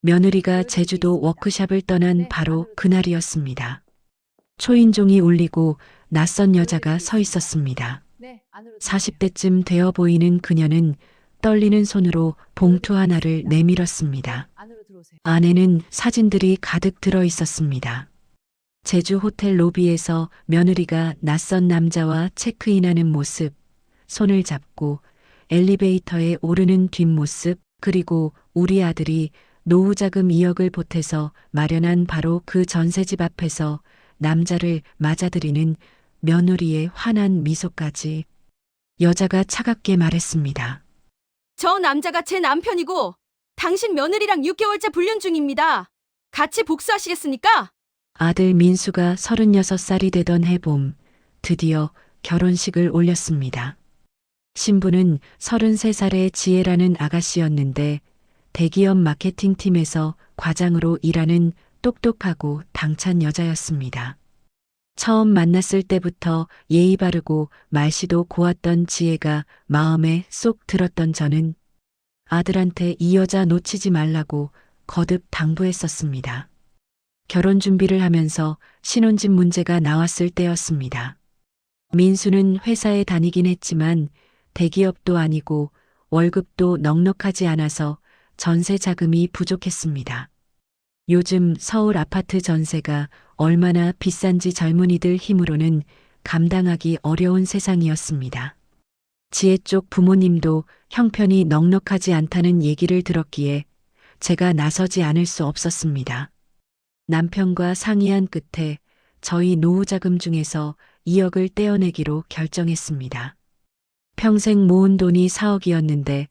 며느리가 제주도 워크숍을 떠난 바로 그날이었습니다. 초인종이 울리고 낯선 여자가 서 있었습니다. 40대쯤 되어 보이는 그녀는 떨리는 손으로 봉투 하나를 내밀었습니다. 안에는 사진들이 가득 들어 있었습니다. 제주 호텔 로비에서 며느리가 낯선 남자와 체크인하는 모습, 손을 잡고 엘리베이터에 오르는 뒷모습, 그리고 우리 아들이 노후자금 2억을 보태서 마련한 바로 그 전셋집 앞에서 남자를 맞아들이는 며느리의 환한 미소까지. 여자가 차갑게 말했습니다. 저 남자가 제 남편이고 당신 며느리랑 6개월째 불륜 중입니다. 같이 복수하시겠습니까? 아들 민수가 36살이 되던 해봄, 드디어 결혼식을 올렸습니다. 신부는 33살의 지혜라는 아가씨였는데 대기업 마케팅팀에서 과장으로 일하는 똑똑하고 당찬 여자였습니다. 처음 만났을 때부터 예의 바르고 말씨도 고왔던 지혜가 마음에 쏙 들었던 저는 아들한테 이 여자 놓치지 말라고 거듭 당부했었습니다. 결혼 준비를 하면서 신혼집 문제가 나왔을 때였습니다. 민수는 회사에 다니긴 했지만 대기업도 아니고 월급도 넉넉하지 않아서 전세 자금이 부족했습니다. 요즘 서울 아파트 전세가 얼마나 비싼지 젊은이들 힘으로는 감당하기 어려운 세상이었습니다. 지혜 쪽 부모님도 형편이 넉넉하지 않다는 얘기를 들었기에 제가 나서지 않을 수 없었습니다. 남편과 상의한 끝에 저희 노후자금 중에서 2억을 떼어내기로 결정했습니다. 평생 모은 돈이 4억이었는데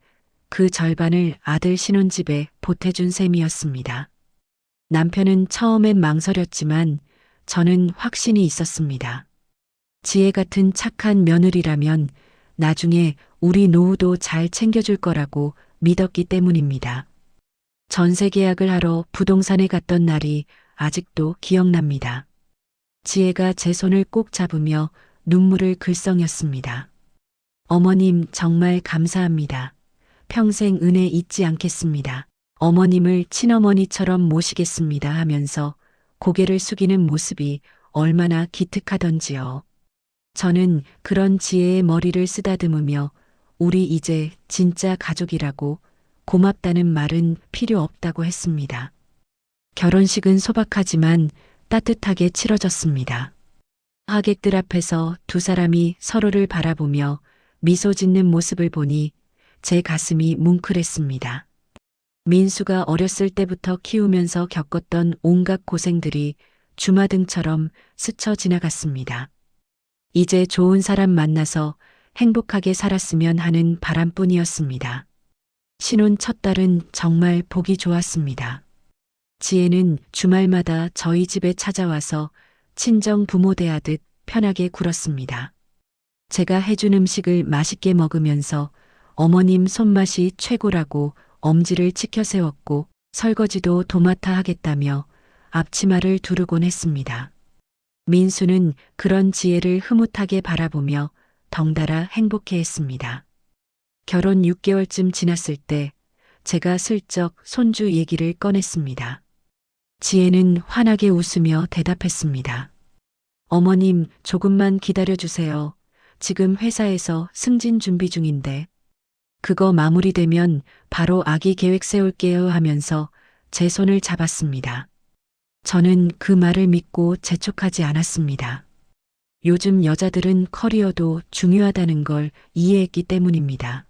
그 절반을 아들 신혼집에 보태준 셈이었습니다. 남편은 처음엔 망설였지만 저는 확신이 있었습니다. 지혜 같은 착한 며느리라면 나중에 우리 노후도 잘 챙겨줄 거라고 믿었기 때문입니다. 전세 계약을 하러 부동산에 갔던 날이 아직도 기억납니다. 지혜가 제 손을 꼭 잡으며 눈물을 글썽였습니다. 어머님 정말 감사합니다. 평생 은혜 잊지 않겠습니다. 어머님을 친어머니처럼 모시겠습니다 하면서 고개를 숙이는 모습이 얼마나 기특하던지요. 저는 그런 지혜의 머리를 쓰다듬으며 우리 이제 진짜 가족이라고 고맙다는 말은 필요 없다고 했습니다. 결혼식은 소박하지만 따뜻하게 치러졌습니다. 하객들 앞에서 두 사람이 서로를 바라보며 미소 짓는 모습을 보니 제 가슴이 뭉클했습니다. 민수가 어렸을 때부터 키우면서 겪었던 온갖 고생들이 주마등처럼 스쳐 지나갔습니다. 이제 좋은 사람 만나서 행복하게 살았으면 하는 바람뿐이었습니다. 신혼 첫 달은 정말 보기 좋았습니다. 지혜는 주말마다 저희 집에 찾아와서 친정 부모 대하듯 편하게 굴었습니다. 제가 해준 음식을 맛있게 먹으면서 어머님 손맛이 최고라고 엄지를 치켜 세웠고 설거지도 도맡아 하겠다며 앞치마를 두르곤 했습니다. 민수는 그런 지혜를 흐뭇하게 바라보며 덩달아 행복해했습니다. 결혼 6개월쯤 지났을 때 제가 슬쩍 손주 얘기를 꺼냈습니다. 지혜는 환하게 웃으며 대답했습니다. 어머님 조금만 기다려주세요. 지금 회사에서 승진 준비 중인데 그거 마무리되면 바로 아기 계획 세울게요 하면서 제 손을 잡았습니다. 저는 그 말을 믿고 재촉하지 않았습니다. 요즘 여자들은 커리어도 중요하다는 걸 이해했기 때문입니다.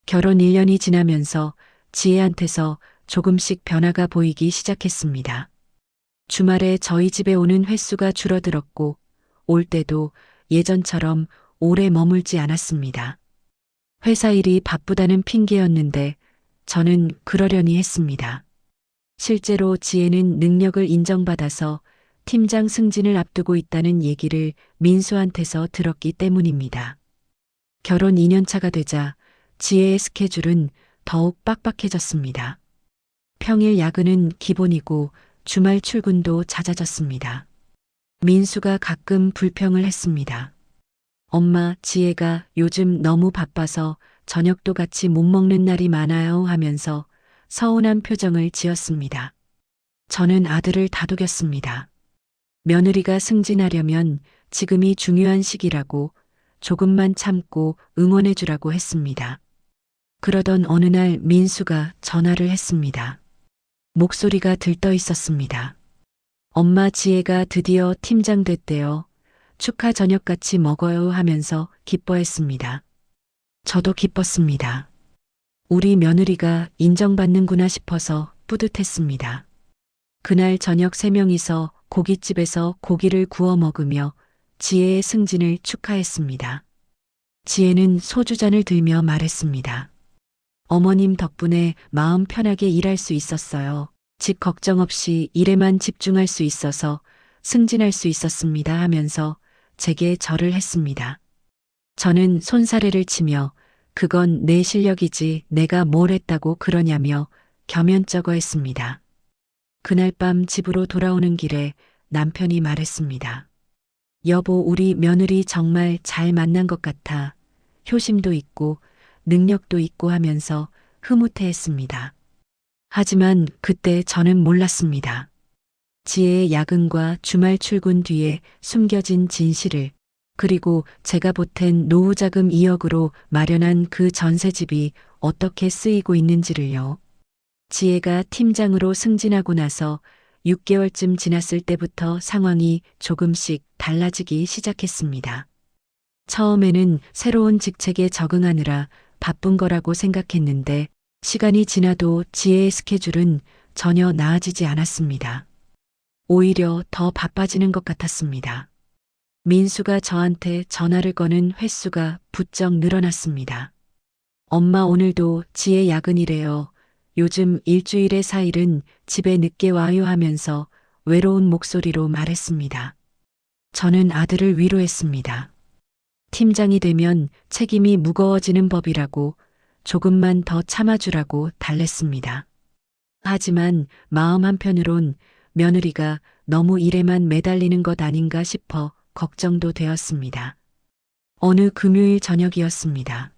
결혼 1년이 지나면서 지혜한테서 조금씩 변화가 보이기 시작했습니다. 주말에 저희 집에 오는 횟수가 줄어들었고 올 때도 예전처럼 오래 머물지 않았습니다. 회사 일이 바쁘다는 핑계였는데 저는 그러려니 했습니다. 실제로 지혜는 능력을 인정받아서 팀장 승진을 앞두고 있다는 얘기를 민수한테서 들었기 때문입니다. 결혼 2년차가 되자 지혜의 스케줄은 더욱 빡빡해졌습니다. 평일 야근은 기본이고 주말 출근도 잦아졌습니다. 민수가 가끔 불평을 했습니다. 엄마, 지혜가 요즘 너무 바빠서 저녁도 같이 못 먹는 날이 많아요 하면서 서운한 표정을 지었습니다. 저는 아들을 다독였습니다. 며느리가 승진하려면 지금이 중요한 시기라고 조금만 참고 응원해 주라고 했습니다. 그러던 어느 날 민수가 전화를 했습니다. 목소리가 들떠 있었습니다. 엄마 지혜가 드디어 팀장 됐대요. 축하 저녁 같이 먹어요 하면서 기뻐했습니다. 저도 기뻤습니다. 우리 며느리가 인정받는구나 싶어서 뿌듯했습니다. 그날 저녁 3명이서 고깃집에서 고기를 구워 먹으며 지혜의 승진을 축하했습니다. 지혜는 소주잔을 들며 말했습니다. 어머님 덕분에 마음 편하게 일할 수 있었어요. 집 걱정 없이 일에만 집중할 수 있어서 승진할 수 있었습니다 하면서 제게 절을 했습니다. 저는 손사래를 치며 그건 내 실력이지 내가 뭘 했다고 그러냐며 겸연쩍어 했습니다. 그날 밤 집으로 돌아오는 길에 남편이 말했습니다. 여보, 우리 며느리 정말 잘 만난 것 같아. 효심도 있고 능력도 있고 하면서 흐뭇해했습니다. 하지만 그때 저는 몰랐습니다. 지혜의 야근과 주말 출근 뒤에 숨겨진 진실을, 그리고 제가 보탠 노후자금 2억으로 마련한 그 전세집이 어떻게 쓰이고 있는지를요. 지혜가 팀장으로 승진하고 나서 6개월쯤 지났을 때부터 상황이 조금씩 달라지기 시작했습니다. 처음에는 새로운 직책에 적응하느라 바쁜 거라고 생각했는데 시간이 지나도 지혜의 스케줄은 전혀 나아지지 않았습니다. 오히려 더 바빠지는 것 같았습니다. 민수가 저한테 전화를 거는 횟수가 부쩍 늘어났습니다. 엄마, 오늘도 지혜 야근이래요. 요즘 일주일에 4일은 집에 늦게 와요 하면서 외로운 목소리로 말했습니다. 저는 아들을 위로했습니다. 팀장이 되면 책임이 무거워지는 법이라고, 조금만 더 참아주라고 달랬습니다. 하지만 마음 한편으론 며느리가 너무 일에만 매달리는 것 아닌가 싶어 걱정도 되었습니다. 어느 금요일 저녁이었습니다.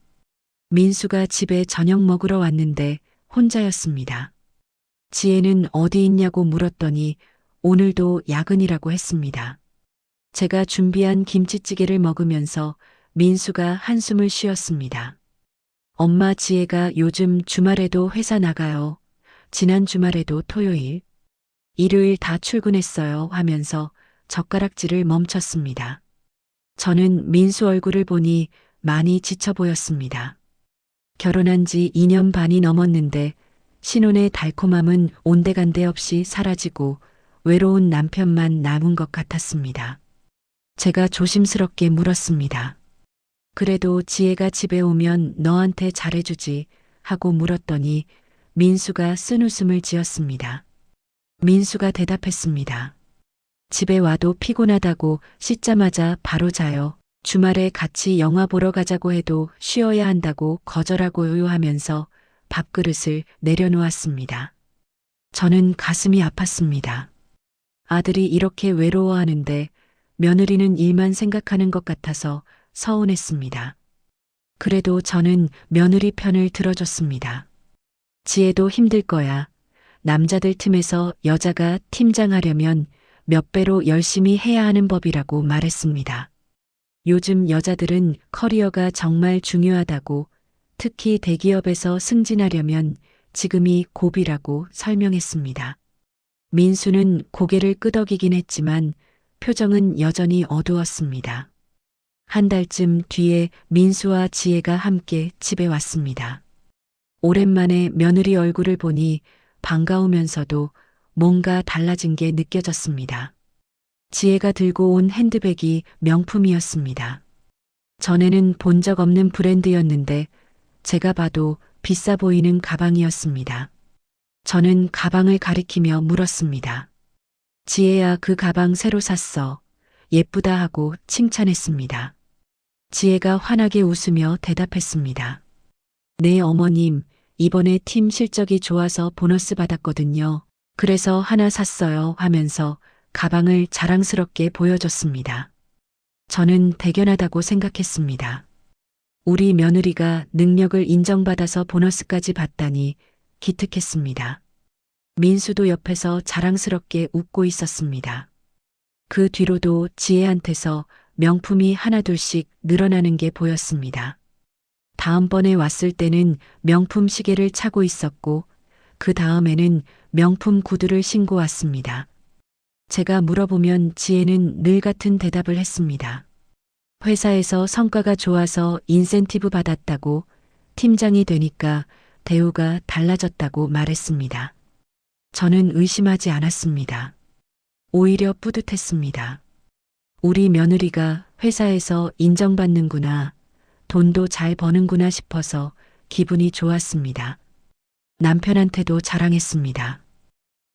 민수가 집에 저녁 먹으러 왔는데 혼자였습니다. 지혜는 어디 있냐고 물었더니 오늘도 야근이라고 했습니다. 제가 준비한 김치찌개를 먹으면서 민수가 한숨을 쉬었습니다. 엄마, 지혜가 요즘 주말에도 회사 나가요. 지난 주말에도 토요일, 일요일 다 출근했어요 하면서 젓가락질을 멈췄습니다. 저는 민수 얼굴을 보니 많이 지쳐 보였습니다. 결혼한 지 2년 반이 넘었는데 신혼의 달콤함은 온데간데 없이 사라지고 외로운 남편만 남은 것 같았습니다. 제가 조심스럽게 물었습니다. 그래도 지혜가 집에 오면 너한테 잘해주지 하고 물었더니 민수가 쓴웃음을 지었습니다. 민수가 대답했습니다. 집에 와도 피곤하다고 씻자마자 바로 자요. 주말에 같이 영화 보러 가자고 해도 쉬어야 한다고 거절하고요 하면서 밥그릇을 내려놓았습니다. 저는 가슴이 아팠습니다. 아들이 이렇게 외로워하는데 며느리는 일만 생각하는 것 같아서 서운했습니다. 그래도 저는 며느리 편을 들어줬습니다. 지혜도 힘들 거야. 남자들 틈에서 여자가 팀장하려면 몇 배로 열심히 해야 하는 법이라고 말했습니다. 요즘 여자들은 커리어가 정말 중요하다고, 특히 대기업에서 승진하려면 지금이 고비라고 설명했습니다. 민수는 고개를 끄덕이긴 했지만 표정은 여전히 어두웠습니다. 한 달쯤 뒤에 민수와 지혜가 함께 집에 왔습니다. 오랜만에 며느리 얼굴을 보니 반가우면서도 뭔가 달라진 게 느껴졌습니다. 지혜가 들고 온 핸드백이 명품이었습니다. 전에는 본 적 없는 브랜드였는데 제가 봐도 비싸 보이는 가방이었습니다. 저는 가방을 가리키며 물었습니다. 지혜야, 그 가방 새로 샀어. 예쁘다 하고 칭찬했습니다. 지혜가 환하게 웃으며 대답했습니다. 네, 어머님, 이번에 팀 실적이 좋아서 보너스 받았거든요. 그래서 하나 샀어요 하면서 가방을 자랑스럽게 보여줬습니다. 저는 대견하다고 생각했습니다. 우리 며느리가 능력을 인정받아서 보너스까지 받다니 기특했습니다. 민수도 옆에서 자랑스럽게 웃고 있었습니다. 그 뒤로도 지혜한테서 명품이 하나둘씩 늘어나는 게 보였습니다. 다음번에 왔을 때는 명품 시계를 차고 있었고 그 다음에는 명품 구두를 신고 왔습니다. 제가 물어보면 지혜는 늘 같은 대답을 했습니다. 회사에서 성과가 좋아서 인센티브 받았다고, 팀장이 되니까 대우가 달라졌다고 말했습니다. 저는 의심하지 않았습니다. 오히려 뿌듯했습니다. 우리 며느리가 회사에서 인정받는구나, 돈도 잘 버는구나 싶어서 기분이 좋았습니다. 남편한테도 자랑했습니다.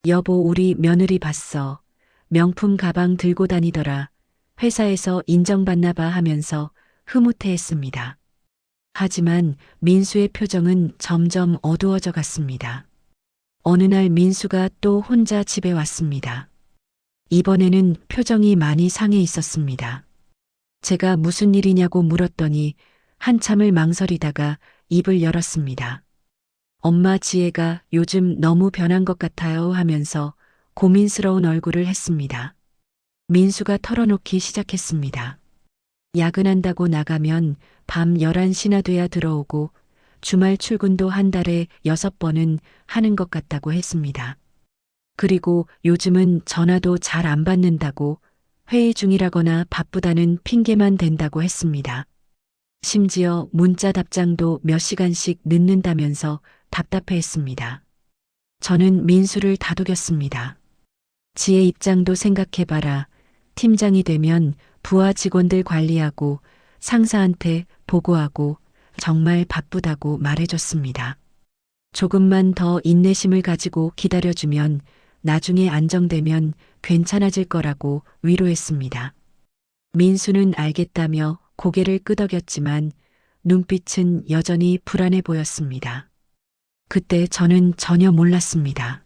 여보, 우리 며느리 봤어. 명품 가방 들고 다니더라. 회사에서 인정받나 봐 하면서 흐뭇해했습니다. 하지만 민수의 표정은 점점 어두워져 갔습니다. 어느 날 민수가 또 혼자 집에 왔습니다. 이번에는 표정이 많이 상해 있었습니다. 제가 무슨 일이냐고 물었더니 한참을 망설이다가 입을 열었습니다. 엄마, 지혜가 요즘 너무 변한 것 같아요 하면서 고민스러운 얼굴을 했습니다. 민수가 털어놓기 시작했습니다. 야근한다고 나가면 밤 11시나 돼야 들어오고 주말 출근도 한 달에 6번은 하는 것 같다고 했습니다. 그리고 요즘은 전화도 잘 안 받는다고, 회의 중이라거나 바쁘다는 핑계만 댄다고 했습니다. 심지어 문자 답장도 몇 시간씩 늦는다면서 답답해했습니다. 저는 민수를 다독였습니다. 지혜 입장도 생각해봐라. 팀장이 되면 부하 직원들 관리하고 상사한테 보고하고 정말 바쁘다고 말해줬습니다. 조금만 더 인내심을 가지고 기다려주면 나중에 안정되면 괜찮아질 거라고 위로했습니다. 민수는 알겠다며 고개를 끄덕였지만 눈빛은 여전히 불안해 보였습니다. 그때 저는 전혀 몰랐습니다.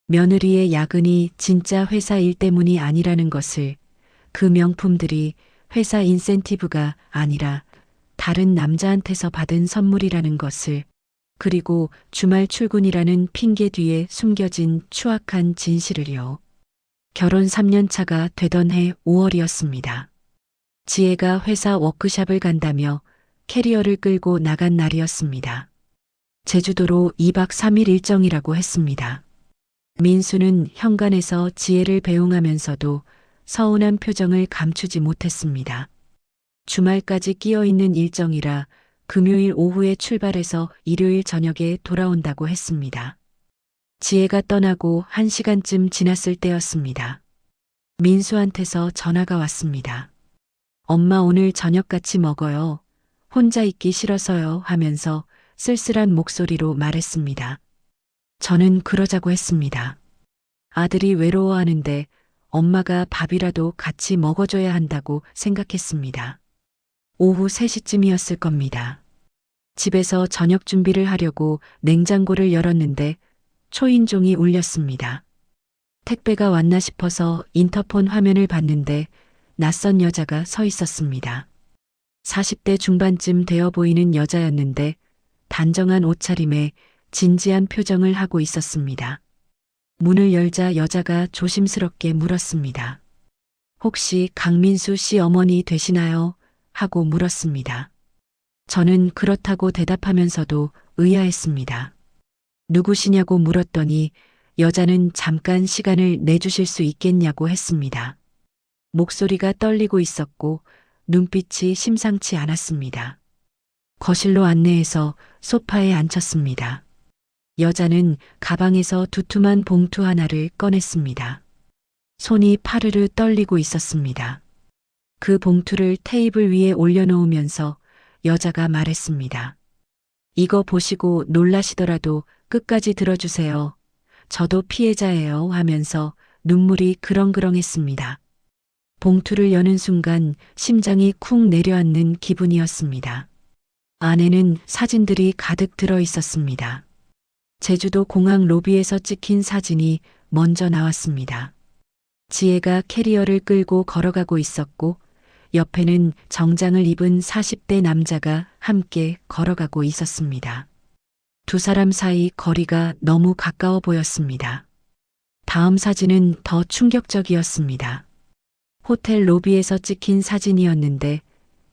며느리의 야근이 진짜 회사 일 때문이 아니라는 것을, 그 명품들이 회사 인센티브가 아니라 다른 남자한테서 받은 선물이라는 것을, 그리고 주말 출근이라는 핑계 뒤에 숨겨진 추악한 진실을요. 결혼 3년 차가 되던 해 5월이었습니다. 지혜가 회사 워크숍을 간다며 캐리어를 끌고 나간 날이었습니다. 제주도로 2박 3일 일정이라고 했습니다. 민수는 현관에서 지혜를 배웅하면서도 서운한 표정을 감추지 못했습니다. 주말까지 끼어있는 일정이라 금요일 오후에 출발해서 일요일 저녁에 돌아온다고 했습니다. 지혜가 떠나고 1시간쯤 지났을 때였습니다. 민수한테서 전화가 왔습니다. 엄마, 오늘 저녁 같이 먹어요. 혼자 있기 싫어서요 하면서 쓸쓸한 목소리로 말했습니다. 저는 그러자고 했습니다. 아들이 외로워하는데 엄마가 밥이라도 같이 먹어줘야 한다고 생각했습니다. 오후 3시쯤이었을 겁니다. 집에서 저녁 준비를 하려고 냉장고를 열었는데 초인종이 울렸습니다. 택배가 왔나 싶어서 인터폰 화면을 봤는데 낯선 여자가 서 있었습니다. 40대 중반쯤 되어 보이는 여자였는데 단정한 옷차림에 진지한 표정을 하고 있었습니다. 문을 열자 여자가 조심스럽게 물었습니다. 혹시 강민수 씨 어머니 되시나요? 하고 물었습니다. 저는 그렇다고 대답하면서도 의아했습니다. 누구시냐고 물었더니 여자는 잠깐 시간을 내주실 수 있겠냐고 했습니다. 목소리가 떨리고 있었고 눈빛이 심상치 않았습니다. 거실로 안내해서 소파에 앉혔습니다. 여자는 가방에서 두툼한 봉투 하나를 꺼냈습니다. 손이 파르르 떨리고 있었습니다. 그 봉투를 테이블 위에 올려놓으면서 여자가 말했습니다. 이거 보시고 놀라시더라도 끝까지 들어주세요. 저도 피해자예요 하면서 눈물이 그렁그렁했습니다. 봉투를 여는 순간 심장이 쿵 내려앉는 기분이었습니다. 안에는 사진들이 가득 들어 있었습니다. 제주도 공항 로비에서 찍힌 사진이 먼저 나왔습니다. 지혜가 캐리어를 끌고 걸어가고 있었고 옆에는 정장을 입은 40대 남자가 함께 걸어가고 있었습니다. 두 사람 사이 거리가 너무 가까워 보였습니다. 다음 사진은 더 충격적이었습니다. 호텔 로비에서 찍힌 사진이었는데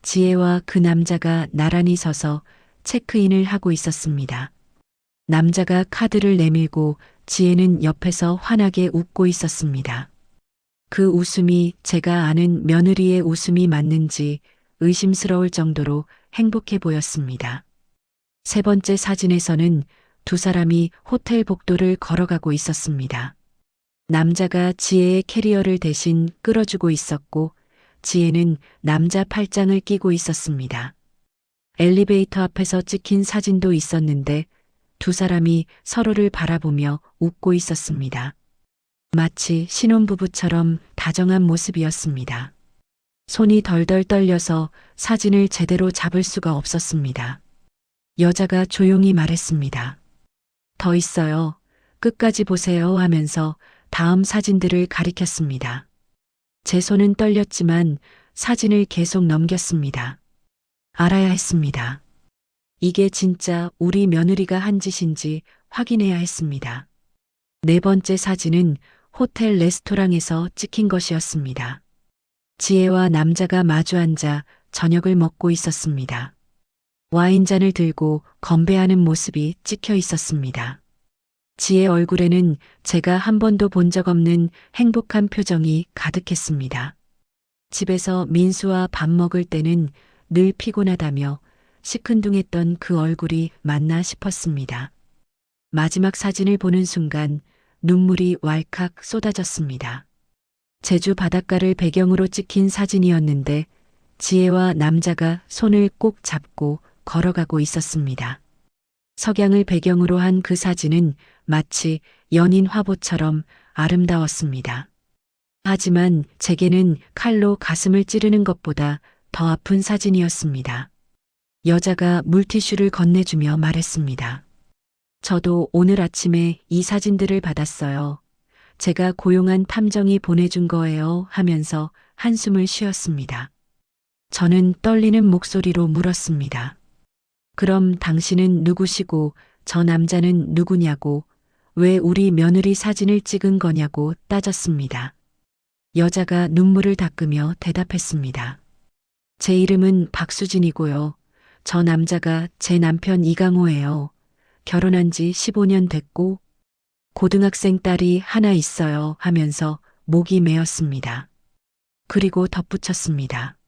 지혜와 그 남자가 나란히 서서 체크인을 하고 있었습니다. 남자가 카드를 내밀고 지혜는 옆에서 환하게 웃고 있었습니다. 그 웃음이 제가 아는 며느리의 웃음이 맞는지 의심스러울 정도로 행복해 보였습니다. 세 번째 사진에서는 두 사람이 호텔 복도를 걸어가고 있었습니다. 남자가 지혜의 캐리어를 대신 끌어주고 있었고 지혜는 남자 팔짱을 끼고 있었습니다. 엘리베이터 앞에서 찍힌 사진도 있었는데 두 사람이 서로를 바라보며 웃고 있었습니다. 마치 신혼부부처럼 다정한 모습이었습니다. 손이 덜덜 떨려서 사진을 제대로 잡을 수가 없었습니다. 여자가 조용히 말했습니다. 더 있어요. 끝까지 보세요 하면서 다음 사진들을 가리켰습니다. 제 손은 떨렸지만 사진을 계속 넘겼습니다. 알아야 했습니다. 이게 진짜 우리 며느리가 한 짓인지 확인해야 했습니다. 네 번째 사진은 호텔 레스토랑에서 찍힌 것이었습니다. 지혜와 남자가 마주 앉아 저녁을 먹고 있었습니다. 와인잔을 들고 건배하는 모습이 찍혀 있었습니다. 지혜 얼굴에는 제가 한 번도 본 적 없는 행복한 표정이 가득했습니다. 집에서 민수와 밥 먹을 때는 늘 피곤하다며 시큰둥했던 그 얼굴이 맞나 싶었습니다. 마지막 사진을 보는 순간 눈물이 왈칵 쏟아졌습니다. 제주 바닷가를 배경으로 찍힌 사진이었는데 지혜와 남자가 손을 꼭 잡고 걸어가고 있었습니다. 석양을 배경으로 한 그 사진은 마치 연인 화보처럼 아름다웠습니다. 하지만 제게는 칼로 가슴을 찌르는 것보다 더 아픈 사진이었습니다. 여자가 물티슈를 건네주며 말했습니다. 저도 오늘 아침에 이 사진들을 받았어요. 제가 고용한 탐정이 보내준 거예요 하면서 한숨을 쉬었습니다. 저는 떨리는 목소리로 물었습니다. 그럼 당신은 누구시고 저 남자는 누구냐고, 왜 우리 며느리 사진을 찍은 거냐고 따졌습니다. 여자가 눈물을 닦으며 대답했습니다. 제 이름은 박수진이고요. 저 남자가 제 남편 이강호예요. 결혼한 지 15년 됐고 고등학생 딸이 하나 있어요 하면서 목이 메었습니다. 그리고 덧붙였습니다.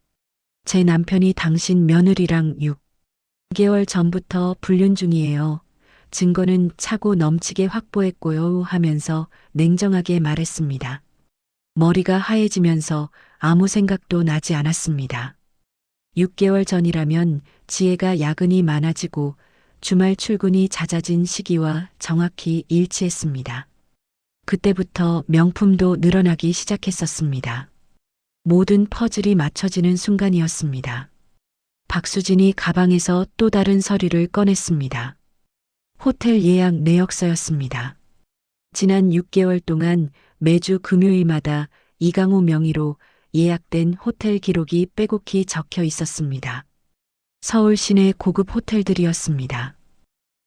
제 남편이 당신 며느리랑 6개월 전부터 불륜 중이에요. 증거는 차고 넘치게 확보했고요 하면서 냉정하게 말했습니다. 머리가 하얘지면서 아무 생각도 나지 않았습니다. 6개월 전이라면 지혜가 야근이 많아지고 주말 출근이 잦아진 시기와 정확히 일치했습니다. 그때부터 명품도 늘어나기 시작했었습니다. 모든 퍼즐이 맞춰지는 순간이었습니다. 박수진이 가방에서 또 다른 서류를 꺼냈습니다. 호텔 예약 내역서였습니다. 지난 6개월 동안 매주 금요일마다 이강호 명의로 예약된 호텔 기록이 빼곡히 적혀 있었습니다. 서울 시내 고급 호텔들이었습니다.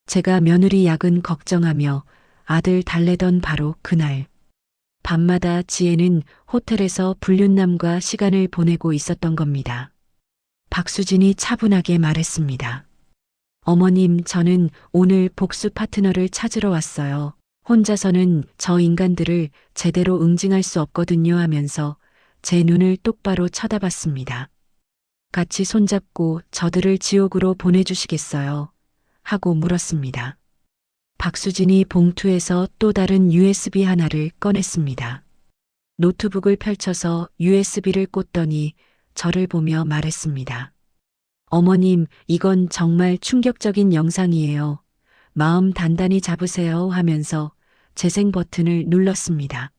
제가 며느리 야근 걱정하며 아들 달래던 바로 그날. 밤마다 지혜는 호텔에서 불륜남과 시간을 보내고 있었던 겁니다. 박수진이 차분하게 말했습니다. 어머님, 저는 오늘 복수 파트너를 찾으러 왔어요. 혼자서는 저 인간들을 제대로 응징할 수 없거든요 하면서 제 눈을 똑바로 쳐다봤습니다. 같이 손잡고 저들을 지옥으로 보내주시겠어요? 하고 물었습니다. 박수진이 봉투에서 또 다른 USB 하나를 꺼냈습니다. 노트북을 펼쳐서 USB를 꽂더니 저를 보며 말했습니다. 어머님, 이건 정말 충격적인 영상이에요. 마음 단단히 잡으세요 하면서 재생 버튼을 눌렀습니다.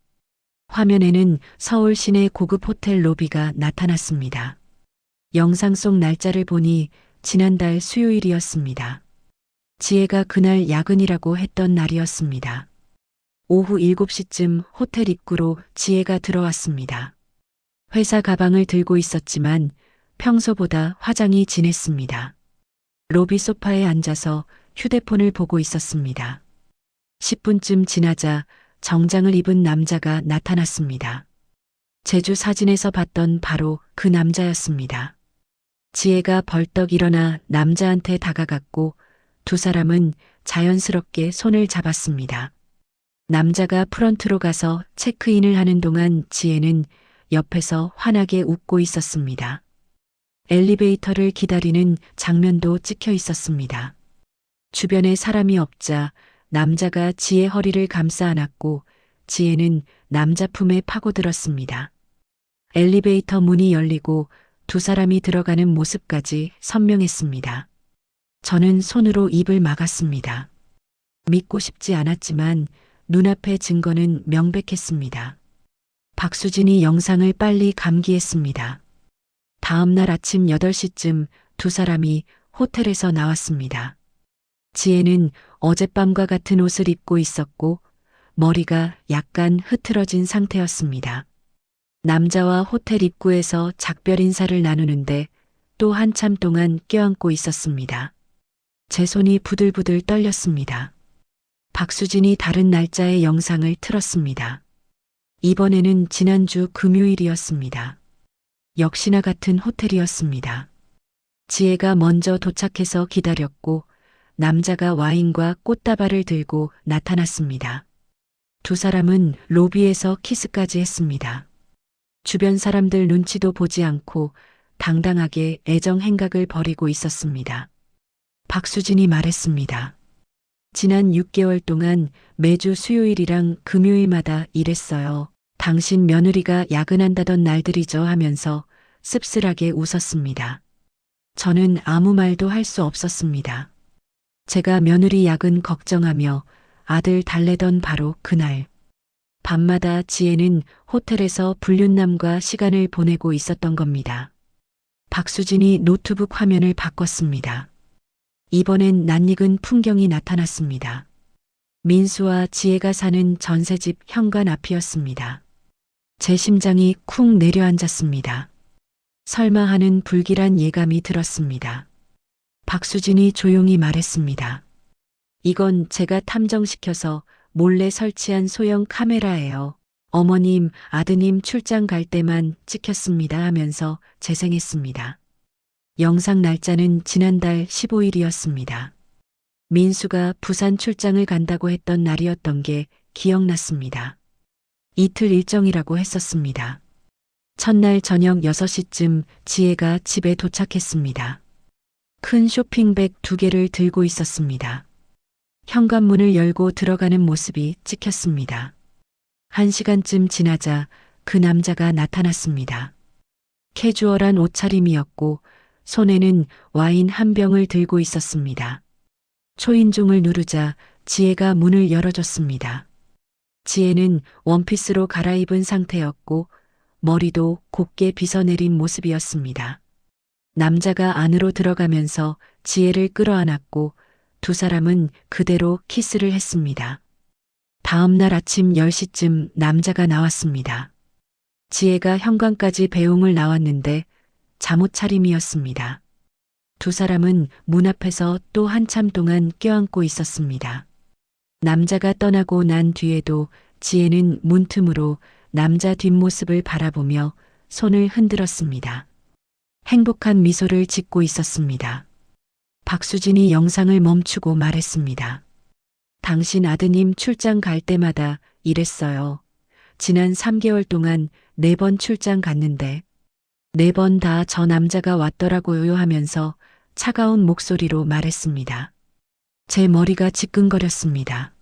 화면에는 서울 시내 고급 호텔 로비가 나타났습니다. 영상 속 날짜를 보니 지난달 수요일이었습니다. 지혜가 그날 야근이라고 했던 날이었습니다. 오후 7시쯤 호텔 입구로 지혜가 들어왔습니다. 회사 가방을 들고 있었지만 평소보다 화장이 진했습니다. 로비 소파에 앉아서 휴대폰을 보고 있었습니다. 10분쯤 지나자 정장을 입은 남자가 나타났습니다. 제주 사진에서 봤던 바로 그 남자였습니다. 지혜가 벌떡 일어나 남자한테 다가갔고 두 사람은 자연스럽게 손을 잡았습니다. 남자가 프런트로 가서 체크인을 하는 동안 지혜는 옆에서 환하게 웃고 있었습니다. 엘리베이터를 기다리는 장면도 찍혀 있었습니다. 주변에 사람이 없자 남자가 지혜 허리를 감싸 안았고 지혜는 남자 품에 파고들었습니다. 엘리베이터 문이 열리고 두 사람이 들어가는 모습까지 선명했습니다. 저는 손으로 입을 막았습니다. 믿고 싶지 않았지만 눈앞의 증거는 명백했습니다. 박수진이 영상을 빨리 감기했습니다. 다음 날 아침 8시쯤 두 사람이 호텔에서 나왔습니다. 지혜는 어젯밤과 같은 옷을 입고 있었고 머리가 약간 흐트러진 상태였습니다. 남자와 호텔 입구에서 작별 인사를 나누는데 또 한참 동안 껴안고 있었습니다. 제 손이 부들부들 떨렸습니다. 박수진이 다른 날짜의 영상을 틀었습니다. 이번에는 지난주 금요일이었습니다. 역시나 같은 호텔이었습니다. 지혜가 먼저 도착해서 기다렸고 남자가 와인과 꽃다발을 들고 나타났습니다. 두 사람은 로비에서 키스까지 했습니다. 주변 사람들 눈치도 보지 않고 당당하게 애정 행각을 벌이고 있었습니다. 박수진이 말했습니다. 지난 6개월 동안 매주 수요일이랑 금요일마다 일했어요. 당신 며느리가 야근한다던 날들이죠 하면서 씁쓸하게 웃었습니다. 저는 아무 말도 할 수 없었습니다. 제가 며느리 야근 걱정하며 아들 달래던 바로 그날. 밤마다 지혜는 호텔에서 불륜남과 시간을 보내고 있었던 겁니다. 박수진이 노트북 화면을 바꿨습니다. 이번엔 낯익은 풍경이 나타났습니다. 민수와 지혜가 사는 전셋집 현관 앞이었습니다. 제 심장이 쿵 내려앉았습니다. 설마 하는 불길한 예감이 들었습니다. 박수진이 조용히 말했습니다. 이건 제가 탐정시켜서 몰래 설치한 소형 카메라예요. 어머님, 아드님 출장 갈 때만 찍혔습니다 하면서 재생했습니다. 영상 날짜는 지난달 15일이었습니다. 민수가 부산 출장을 간다고 했던 날이었던 게 기억났습니다. 이틀 일정이라고 했었습니다. 첫날 저녁 6시쯤 지혜가 집에 도착했습니다. 큰 쇼핑백 2개를 들고 있었습니다. 현관문을 열고 들어가는 모습이 찍혔습니다. 1시간쯤 지나자 그 남자가 나타났습니다. 캐주얼한 옷차림이었고 손에는 와인 한 병을 들고 있었습니다. 초인종을 누르자 지혜가 문을 열어줬습니다. 지혜는 원피스로 갈아입은 상태였고 머리도 곱게 빗어내린 모습이었습니다. 남자가 안으로 들어가면서 지혜를 끌어안았고 두 사람은 그대로 키스를 했습니다. 다음 날 아침 10시쯤 남자가 나왔습니다. 지혜가 현관까지 배웅을 나왔는데 잠옷 차림이었습니다. 두 사람은 문 앞에서 또 한참 동안 껴안고 있었습니다. 남자가 떠나고 난 뒤에도 지혜는 문틈으로 남자 뒷모습을 바라보며 손을 흔들었습니다. 행복한 미소를 짓고 있었습니다. 박수진이 영상을 멈추고 말했습니다. 당신 아드님 출장 갈 때마다 이랬어요. 지난 3개월 동안 4번 출장 갔는데 4번 다 저 남자가 왔더라고요 하면서 차가운 목소리로 말했습니다. 제 머리가 지끈거렸습니다.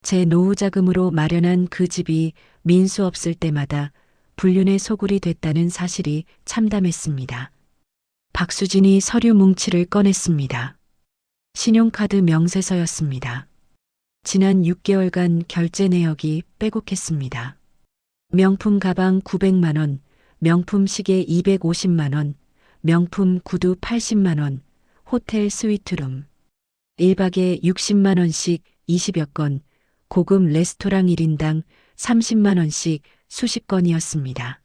제 노후 자금으로 마련한 그 집이 민수 없을 때마다 불륜의 소굴이 됐다는 사실이 참담했습니다. 박수진이 서류 뭉치를 꺼냈습니다. 신용카드 명세서였습니다. 지난 6개월간 결제 내역이 빼곡했습니다. 명품 가방 900만 원, 명품 시계 250만 원, 명품 구두 80만 원, 호텔 스위트룸. 1박에 60만 원씩 20여 건, 고급 레스토랑 1인당 30만 원씩 수십 건이었습니다.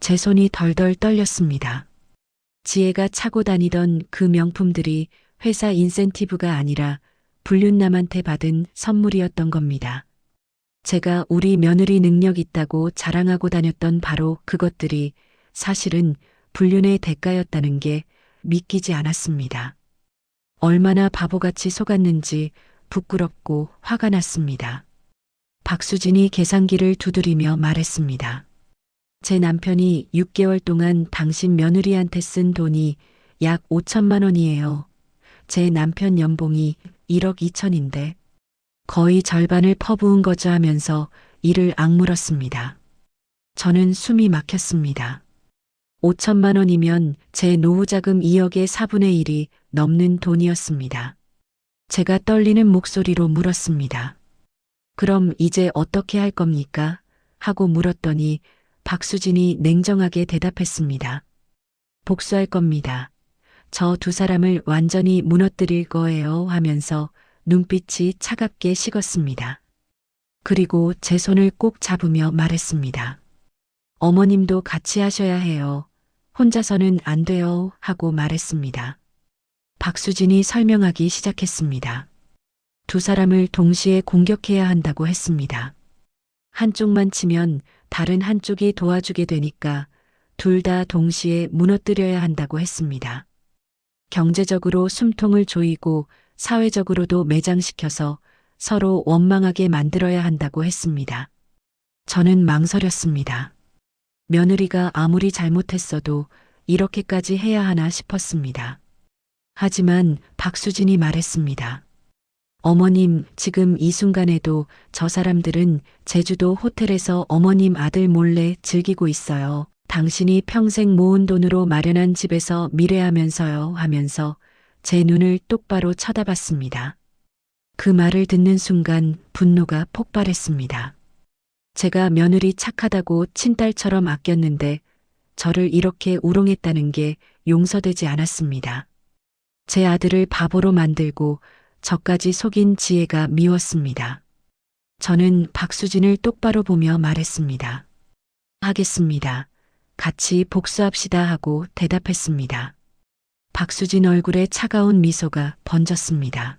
제 손이 덜덜 떨렸습니다. 지혜가 차고 다니던 그 명품들이 회사 인센티브가 아니라 불륜남한테 받은 선물이었던 겁니다. 제가 우리 며느리 능력 있다고 자랑하고 다녔던 바로 그것들이 사실은 불륜의 대가였다는 게 믿기지 않았습니다. 얼마나 바보같이 속았는지 부끄럽고 화가 났습니다. 박수진이 계산기를 두드리며 말했습니다. 제 남편이 6개월 동안 당신 며느리한테 쓴 돈이 약 5천만 원이에요. 제 남편 연봉이 1억 2천인데 거의 절반을 퍼부은 거죠 하면서 이를 악물었습니다. 저는 숨이 막혔습니다. 5천만 원이면 제 노후자금 2억의 4분의 1이 넘는 돈이었습니다. 제가 떨리는 목소리로 물었습니다. 그럼 이제 어떻게 할 겁니까? 하고 물었더니 박수진이 냉정하게 대답했습니다. 복수할 겁니다. 저 두 사람을 완전히 무너뜨릴 거예요 하면서 눈빛이 차갑게 식었습니다. 그리고 제 손을 꼭 잡으며 말했습니다. 어머님도 같이 하셔야 해요. 혼자서는 안 돼요 하고 말했습니다. 박수진이 설명하기 시작했습니다. 두 사람을 동시에 공격해야 한다고 했습니다. 한쪽만 치면 다른 한쪽이 도와주게 되니까 둘 다 동시에 무너뜨려야 한다고 했습니다. 경제적으로 숨통을 조이고 사회적으로도 매장시켜서 서로 원망하게 만들어야 한다고 했습니다. 저는 망설였습니다. 며느리가 아무리 잘못했어도 이렇게까지 해야 하나 싶었습니다. 하지만 박수진이 말했습니다. 어머님, 지금 이 순간에도 저 사람들은 제주도 호텔에서 어머님 아들 몰래 즐기고 있어요. 당신이 평생 모은 돈으로 마련한 집에서 미래하면서요 하면서 제 눈을 똑바로 쳐다봤습니다. 그 말을 듣는 순간 분노가 폭발했습니다. 제가 며느리 착하다고 친딸처럼 아꼈는데 저를 이렇게 우롱했다는 게 용서되지 않았습니다. 제 아들을 바보로 만들고 저까지 속인 지혜가 미웠습니다. 저는 박수진을 똑바로 보며 말했습니다. 하겠습니다. 같이 복수합시다 하고 대답했습니다. 박수진 얼굴에 차가운 미소가 번졌습니다.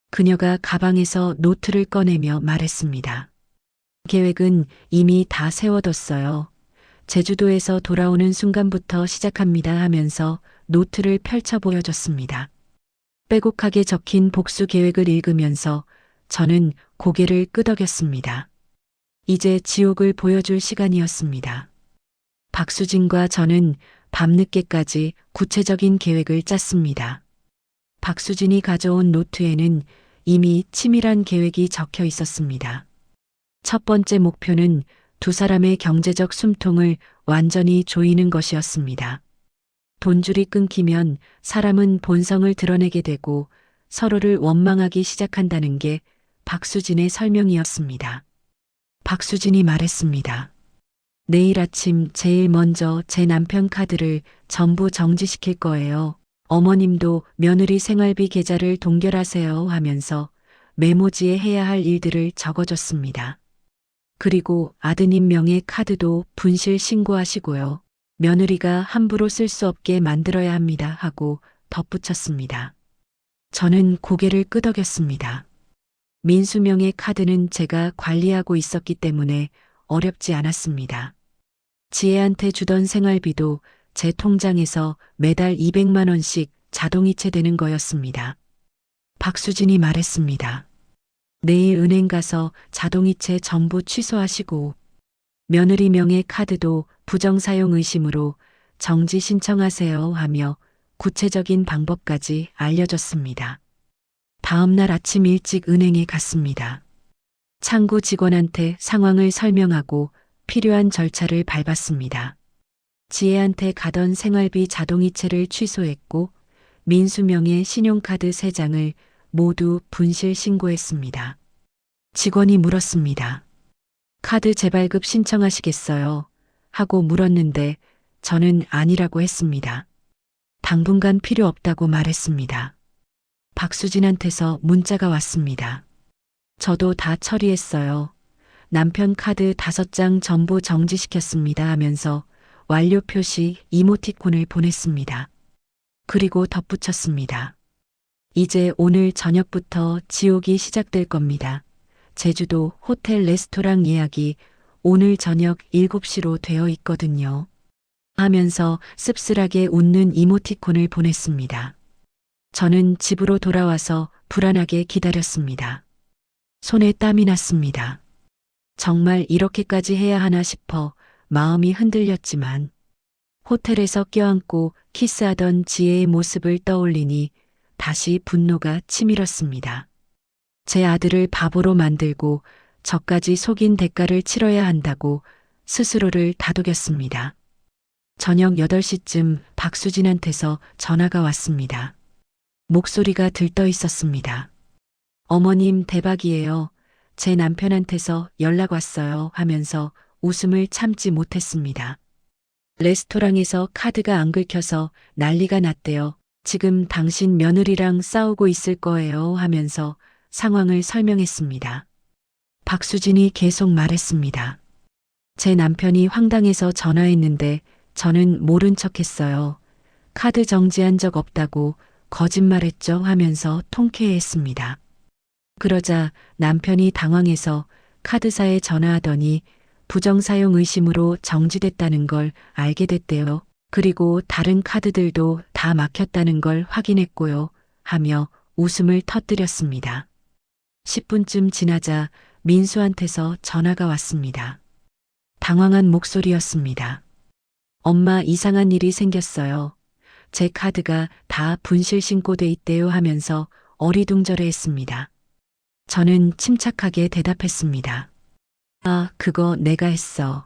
그녀가 가방에서 노트를 꺼내며 말했습니다. 계획은 이미 다 세워뒀어요. 제주도에서 돌아오는 순간부터 시작합니다 하면서 노트를 펼쳐 보여줬습니다. 빼곡하게 적힌 복수 계획을 읽으면서 저는 고개를 끄덕였습니다. 이제 지옥을 보여줄 시간이었습니다. 박수진과 저는 밤늦게까지 구체적인 계획을 짰습니다. 박수진이 가져온 노트에는 이미 치밀한 계획이 적혀 있었습니다. 첫 번째 목표는 두 사람의 경제적 숨통을 완전히 조이는 것이었습니다. 돈줄이 끊기면 사람은 본성을 드러내게 되고 서로를 원망하기 시작한다는 게 박수진의 설명이었습니다. 박수진이 말했습니다. 내일 아침 제일 먼저 제 남편 카드를 전부 정지시킬 거예요. 어머님도 며느리 생활비 계좌를 동결하세요 하면서 메모지에 해야 할 일들을 적어줬습니다. 그리고 아드님 명의 카드도 분실 신고하시고요. 며느리가 함부로 쓸 수 없게 만들어야 합니다 하고 덧붙였습니다. 저는 고개를 끄덕였습니다. 민수 명의 카드는 제가 관리하고 있었기 때문에 어렵지 않았습니다. 지혜한테 주던 생활비도 제 통장에서 매달 200만 원씩 자동이체되는 거였습니다. 박수진이 말했습니다. 내일 은행 가서 자동이체 전부 취소하시고 며느리 명의 카드도 부정사용 의심으로 정지 신청하세요 하며 구체적인 방법까지 알려줬습니다. 다음 날 아침 일찍 은행에 갔습니다. 창구 직원한테 상황을 설명하고 필요한 절차를 밟았습니다. 지혜한테 가던 생활비 자동이체를 취소했고 민수 명의 신용카드 3장을 모두 분실 신고했습니다. 직원이 물었습니다. 카드 재발급 신청하시겠어요? 하고 물었는데 저는 아니라고 했습니다. 당분간 필요 없다고 말했습니다. 박수진한테서 문자가 왔습니다. 저도 다 처리했어요. 남편 카드 5장 전부 정지시켰습니다 하면서 완료 표시 이모티콘을 보냈습니다. 그리고 덧붙였습니다. 이제 오늘 저녁부터 지옥이 시작될 겁니다. 제주도 호텔 레스토랑 예약이 오늘 저녁 7시로 되어 있거든요. 하면서 씁쓸하게 웃는 이모티콘을 보냈습니다. 저는 집으로 돌아와서 불안하게 기다렸습니다. 손에 땀이 났습니다. 정말 이렇게까지 해야 하나 싶어 마음이 흔들렸지만 호텔에서 껴안고 키스하던 지혜의 모습을 떠올리니 다시 분노가 치밀었습니다. 제 아들을 바보로 만들고 저까지 속인 대가를 치러야 한다고 스스로를 다독였습니다. 저녁 8시쯤 박수진한테서 전화가 왔습니다. 목소리가 들떠 있었습니다. 어머님 대박이에요. 제 남편한테서 연락 왔어요 하면서 웃음을 참지 못했습니다. 레스토랑에서 카드가 안 긁혀서 난리가 났대요. 지금 당신 며느리랑 싸우고 있을 거예요 하면서 상황을 설명했습니다. 박수진이 계속 말했습니다. 제 남편이 황당해서 전화했는데 저는 모른 척했어요. 카드 정지한 적 없다고 거짓말했죠 하면서 통쾌해했습니다. 그러자 남편이 당황해서 카드사에 전화하더니 부정사용 의심으로 정지됐다는 걸 알게 됐대요. 그리고 다른 카드들도 다 막혔다는 걸 확인했고요. 하며 웃음을 터뜨렸습니다. 10분쯤 지나자 민수한테서 전화가 왔습니다. 당황한 목소리였습니다. 엄마 이상한 일이 생겼어요. 제 카드가 다 분실 신고돼 있대요 하면서 어리둥절해했습니다. 저는 침착하게 대답했습니다. 아, 그거 내가 했어.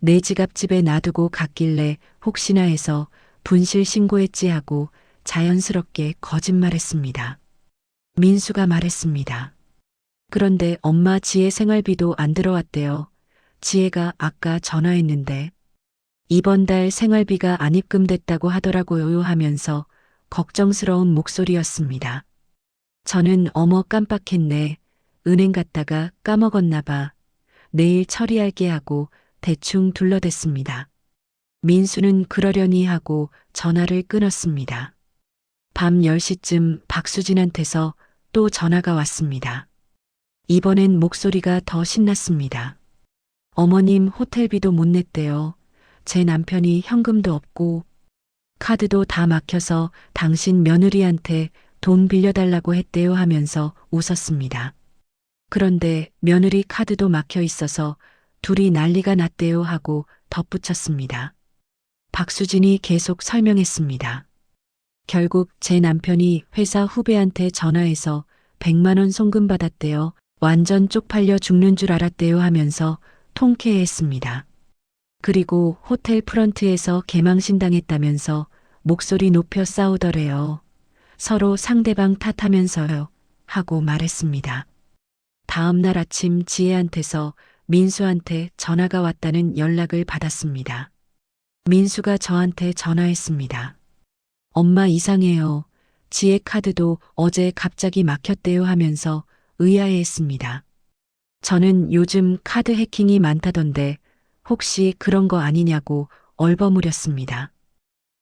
내 지갑 집에 놔두고 갔길래 혹시나 해서 분실 신고했지 하고 자연스럽게 거짓말했습니다. 민수가 말했습니다. 그런데 엄마 지혜 생활비도 안 들어왔대요. 지혜가 아까 전화했는데 이번 달 생활비가 안 입금됐다고 하더라고요 하면서 걱정스러운 목소리였습니다. 저는 어머 깜빡했네. 은행 갔다가 까먹었나 봐. 내일 처리할게 하고 대충 둘러댔습니다. 민수는 그러려니 하고 전화를 끊었습니다. 밤 10시쯤 박수진한테서 또 전화가 왔습니다. 이번엔 목소리가 더 신났습니다. 어머님 호텔비도 못 냈대요. 제 남편이 현금도 없고 카드도 다 막혀서 당신 며느리한테 돈 빌려달라고 했대요 하면서 웃었습니다. 그런데 며느리 카드도 막혀 있어서 둘이 난리가 났대요 하고 덧붙였습니다. 박수진이 계속 설명했습니다. 결국 제 남편이 회사 후배한테 전화해서 100만 원 송금 받았대요. 완전 쪽팔려 죽는 줄 알았대요 하면서 통쾌해했습니다. 그리고 호텔 프런트에서 개망신 당했다면서 목소리 높여 싸우더래요. 서로 상대방 탓하면서요. 하고 말했습니다. 다음 날 아침 지혜한테서 민수한테 전화가 왔다는 연락을 받았습니다. 민수가 저한테 전화했습니다. 엄마 이상해요. 지혜 카드도 어제 갑자기 막혔대요 하면서 의아해했습니다. 저는 요즘 카드 해킹이 많다던데 혹시 그런 거 아니냐고 얼버무렸습니다.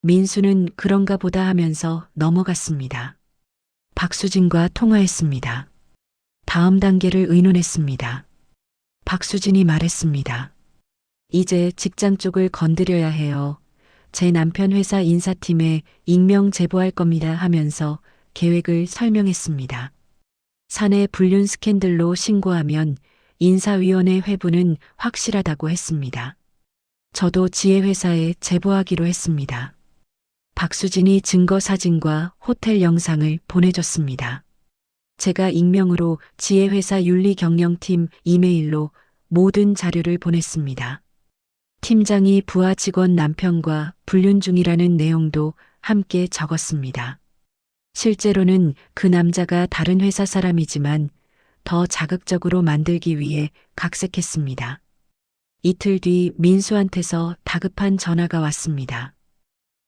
민수는 그런가 보다 하면서 넘어갔습니다. 박수진과 통화했습니다. 다음 단계를 의논했습니다. 박수진이 말했습니다. 이제 직장 쪽을 건드려야 해요. 제 남편 회사 인사팀에 익명 제보할 겁니다 하면서 계획을 설명했습니다. 사내 불륜 스캔들로 신고하면 인사위원회 회부는 확실하다고 했습니다. 저도 지혜 회사에 제보하기로 했습니다. 박수진이 증거 사진과 호텔 영상을 보내줬습니다. 제가 익명으로 지혜 회사 윤리경영팀 이메일로 모든 자료를 보냈습니다. 팀장이 부하 직원 남편과 불륜 중이라는 내용도 함께 적었습니다. 실제로는 그 남자가 다른 회사 사람이지만 더 자극적으로 만들기 위해 각색했습니다. 이틀 뒤 민수한테서 다급한 전화가 왔습니다.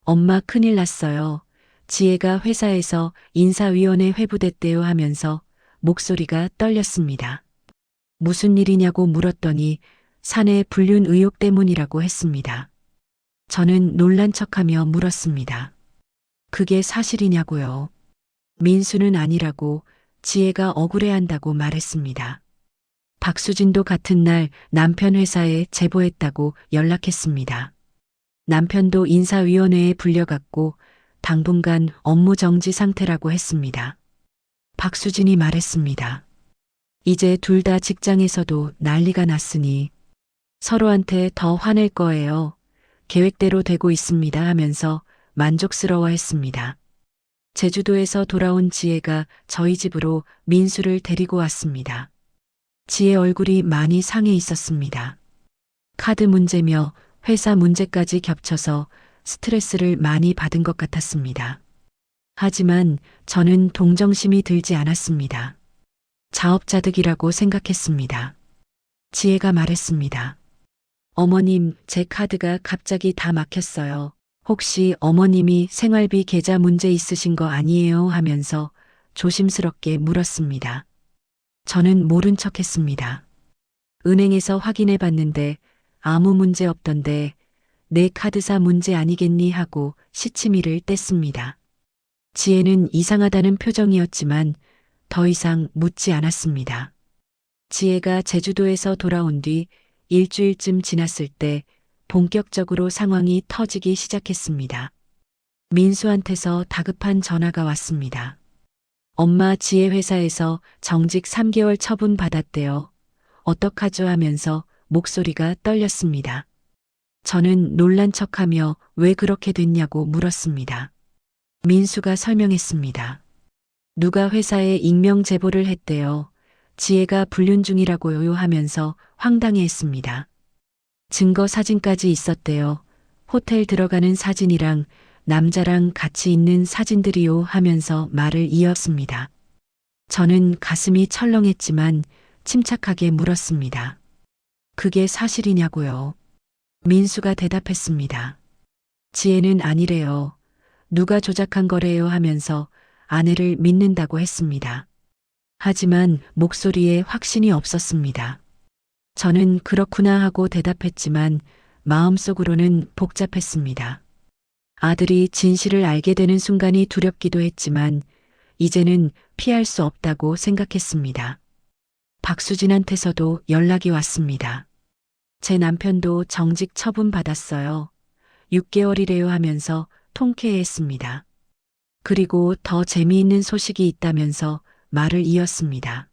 엄마 큰일 났어요. 지혜가 회사에서 인사위원회 회부됐대요 하면서 목소리가 떨렸습니다. 무슨 일이냐고 물었더니 사내 불륜 의혹 때문이라고 했습니다. 저는 놀란 척하며 물었습니다. 그게 사실이냐고요. 민수는 아니라고 지혜가 억울해한다고 말했습니다. 박수진도 같은 날 남편 회사에 제보했다고 연락했습니다. 남편도 인사위원회에 불려갔고 당분간 업무 정지 상태라고 했습니다. 박수진이 말했습니다. 이제 둘 다 직장에서도 난리가 났으니 서로한테 더 화낼 거예요. 계획대로 되고 있습니다 하면서 만족스러워했습니다. 제주도에서 돌아온 지혜가 저희 집으로 민수를 데리고 왔습니다. 지혜 얼굴이 많이 상해 있었습니다. 카드 문제며 회사 문제까지 겹쳐서 스트레스를 많이 받은 것 같았습니다. 하지만 저는 동정심이 들지 않았습니다. 자업자득이라고 생각했습니다. 지혜가 말했습니다. 어머님, 제 카드가 갑자기 다 막혔어요. 혹시 어머님이 생활비 계좌 문제 있으신 거 아니에요? 하면서 조심스럽게 물었습니다. 저는 모른 척 했습니다. 은행에서 확인해 봤는데 아무 문제 없던데 내 카드사 문제 아니겠니 하고 시치미를 뗐습니다. 지혜는 이상하다는 표정이었지만 더 이상 묻지 않았습니다. 지혜가 제주도에서 돌아온 뒤 일주일쯤 지났을 때 본격적으로 상황이 터지기 시작했습니다. 민수한테서 다급한 전화가 왔습니다. 엄마, 지혜 회사에서 정직 3개월 처분 받았대요. 어떡하죠 하면서 목소리가 떨렸습니다. 저는 놀란 척하며 왜 그렇게 됐냐고 물었습니다. 민수가 설명했습니다. 누가 회사에 익명 제보를 했대요. 지혜가 불륜 중이라고요 하면서 황당해했습니다. 증거 사진까지 있었대요. 호텔 들어가는 사진이랑 남자랑 같이 있는 사진들이요 하면서 말을 이었습니다. 저는 가슴이 철렁했지만 침착하게 물었습니다. 그게 사실이냐고요? 민수가 대답했습니다. 지혜는 아니래요. 누가 조작한 거래요 하면서 아내를 믿는다고 했습니다. 하지만 목소리에 확신이 없었습니다. 저는 그렇구나 하고 대답했지만 마음속으로는 복잡했습니다. 아들이 진실을 알게 되는 순간이 두렵기도 했지만 이제는 피할 수 없다고 생각했습니다. 박수진한테서도 연락이 왔습니다. 제 남편도 정직 처분 받았어요. 6개월이래요 하면서 통쾌해했습니다. 그리고 더 재미있는 소식이 있다면서 말을 이었습니다.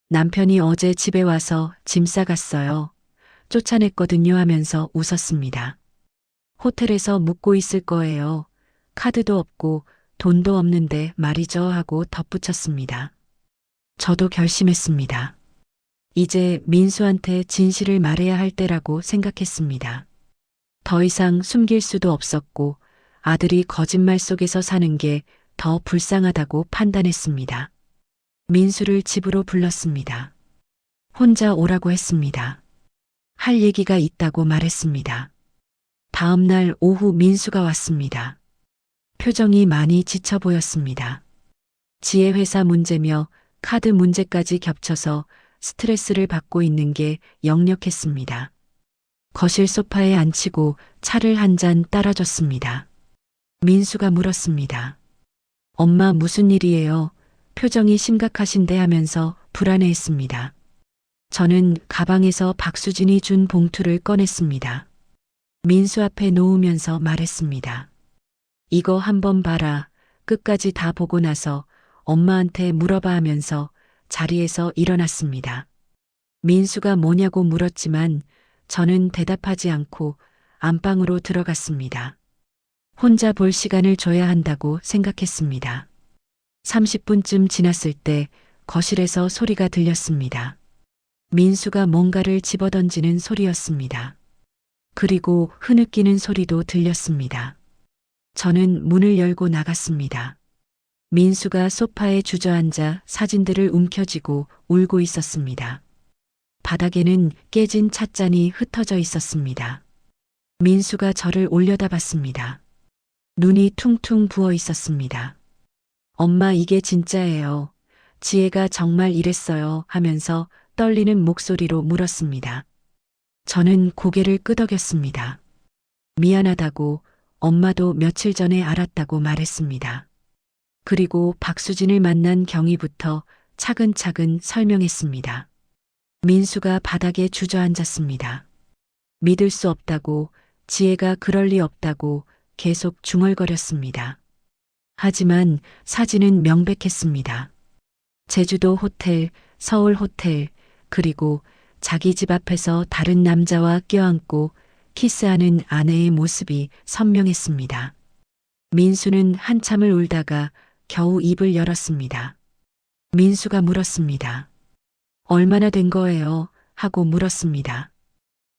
남편이 어제 집에 와서 짐 싸갔어요. 쫓아냈거든요 하면서 웃었습니다. 호텔에서 묵고 있을 거예요. 카드도 없고 돈도 없는데 말이죠 하고 덧붙였습니다. 저도 결심했습니다. 이제 민수한테 진실을 말해야 할 때라고 생각했습니다. 더 이상 숨길 수도 없었고 아들이 거짓말 속에서 사는 게 더 불쌍하다고 판단했습니다. 민수를 집으로 불렀습니다. 혼자 오라고 했습니다. 할 얘기가 있다고 말했습니다. 다음 날 오후 민수가 왔습니다. 표정이 많이 지쳐 보였습니다. 지혜 회사 문제며 카드 문제까지 겹쳐서 스트레스를 받고 있는 게 역력했습니다. 거실 소파에 앉히고 차를 한 잔 따라줬습니다. 민수가 물었습니다. 엄마 무슨 일이에요? 표정이 심각하신데 하면서 불안해했습니다. 저는 가방에서 박수진이 준 봉투를 꺼냈습니다. 민수 앞에 놓으면서 말했습니다. 이거 한번 봐라. 끝까지 다 보고 나서 엄마한테 물어봐 하면서 자리에서 일어났습니다. 민수가 뭐냐고 물었지만 저는 대답하지 않고 안방으로 들어갔습니다. 혼자 볼 시간을 줘야 한다고 생각했습니다. 30분쯤 지났을 때 거실에서 소리가 들렸습니다. 민수가 뭔가를 집어던지는 소리였습니다. 그리고 흐느끼는 소리도 들렸습니다. 저는 문을 열고 나갔습니다. 민수가 소파에 주저앉아 사진들을 움켜쥐고 울고 있었습니다. 바닥에는 깨진 찻잔이 흩어져 있었습니다. 민수가 저를 올려다봤습니다. 눈이 퉁퉁 부어 있었습니다. 엄마 이게 진짜예요. 지혜가 정말 이랬어요 하면서 떨리는 목소리로 물었습니다. 저는 고개를 끄덕였습니다. 미안하다고 엄마도 며칠 전에 알았다고 말했습니다. 그리고 박수진을 만난 경위부터 차근차근 설명했습니다. 민수가 바닥에 주저앉았습니다. 믿을 수 없다고, 지혜가 그럴 리 없다고 계속 중얼거렸습니다. 하지만 사진은 명백했습니다. 제주도 호텔, 서울 호텔, 그리고 자기 집 앞에서 다른 남자와 껴안고 키스하는 아내의 모습이 선명했습니다. 민수는 한참을 울다가 겨우 입을 열었습니다. 민수가 물었습니다. 얼마나 된 거예요? 하고 물었습니다.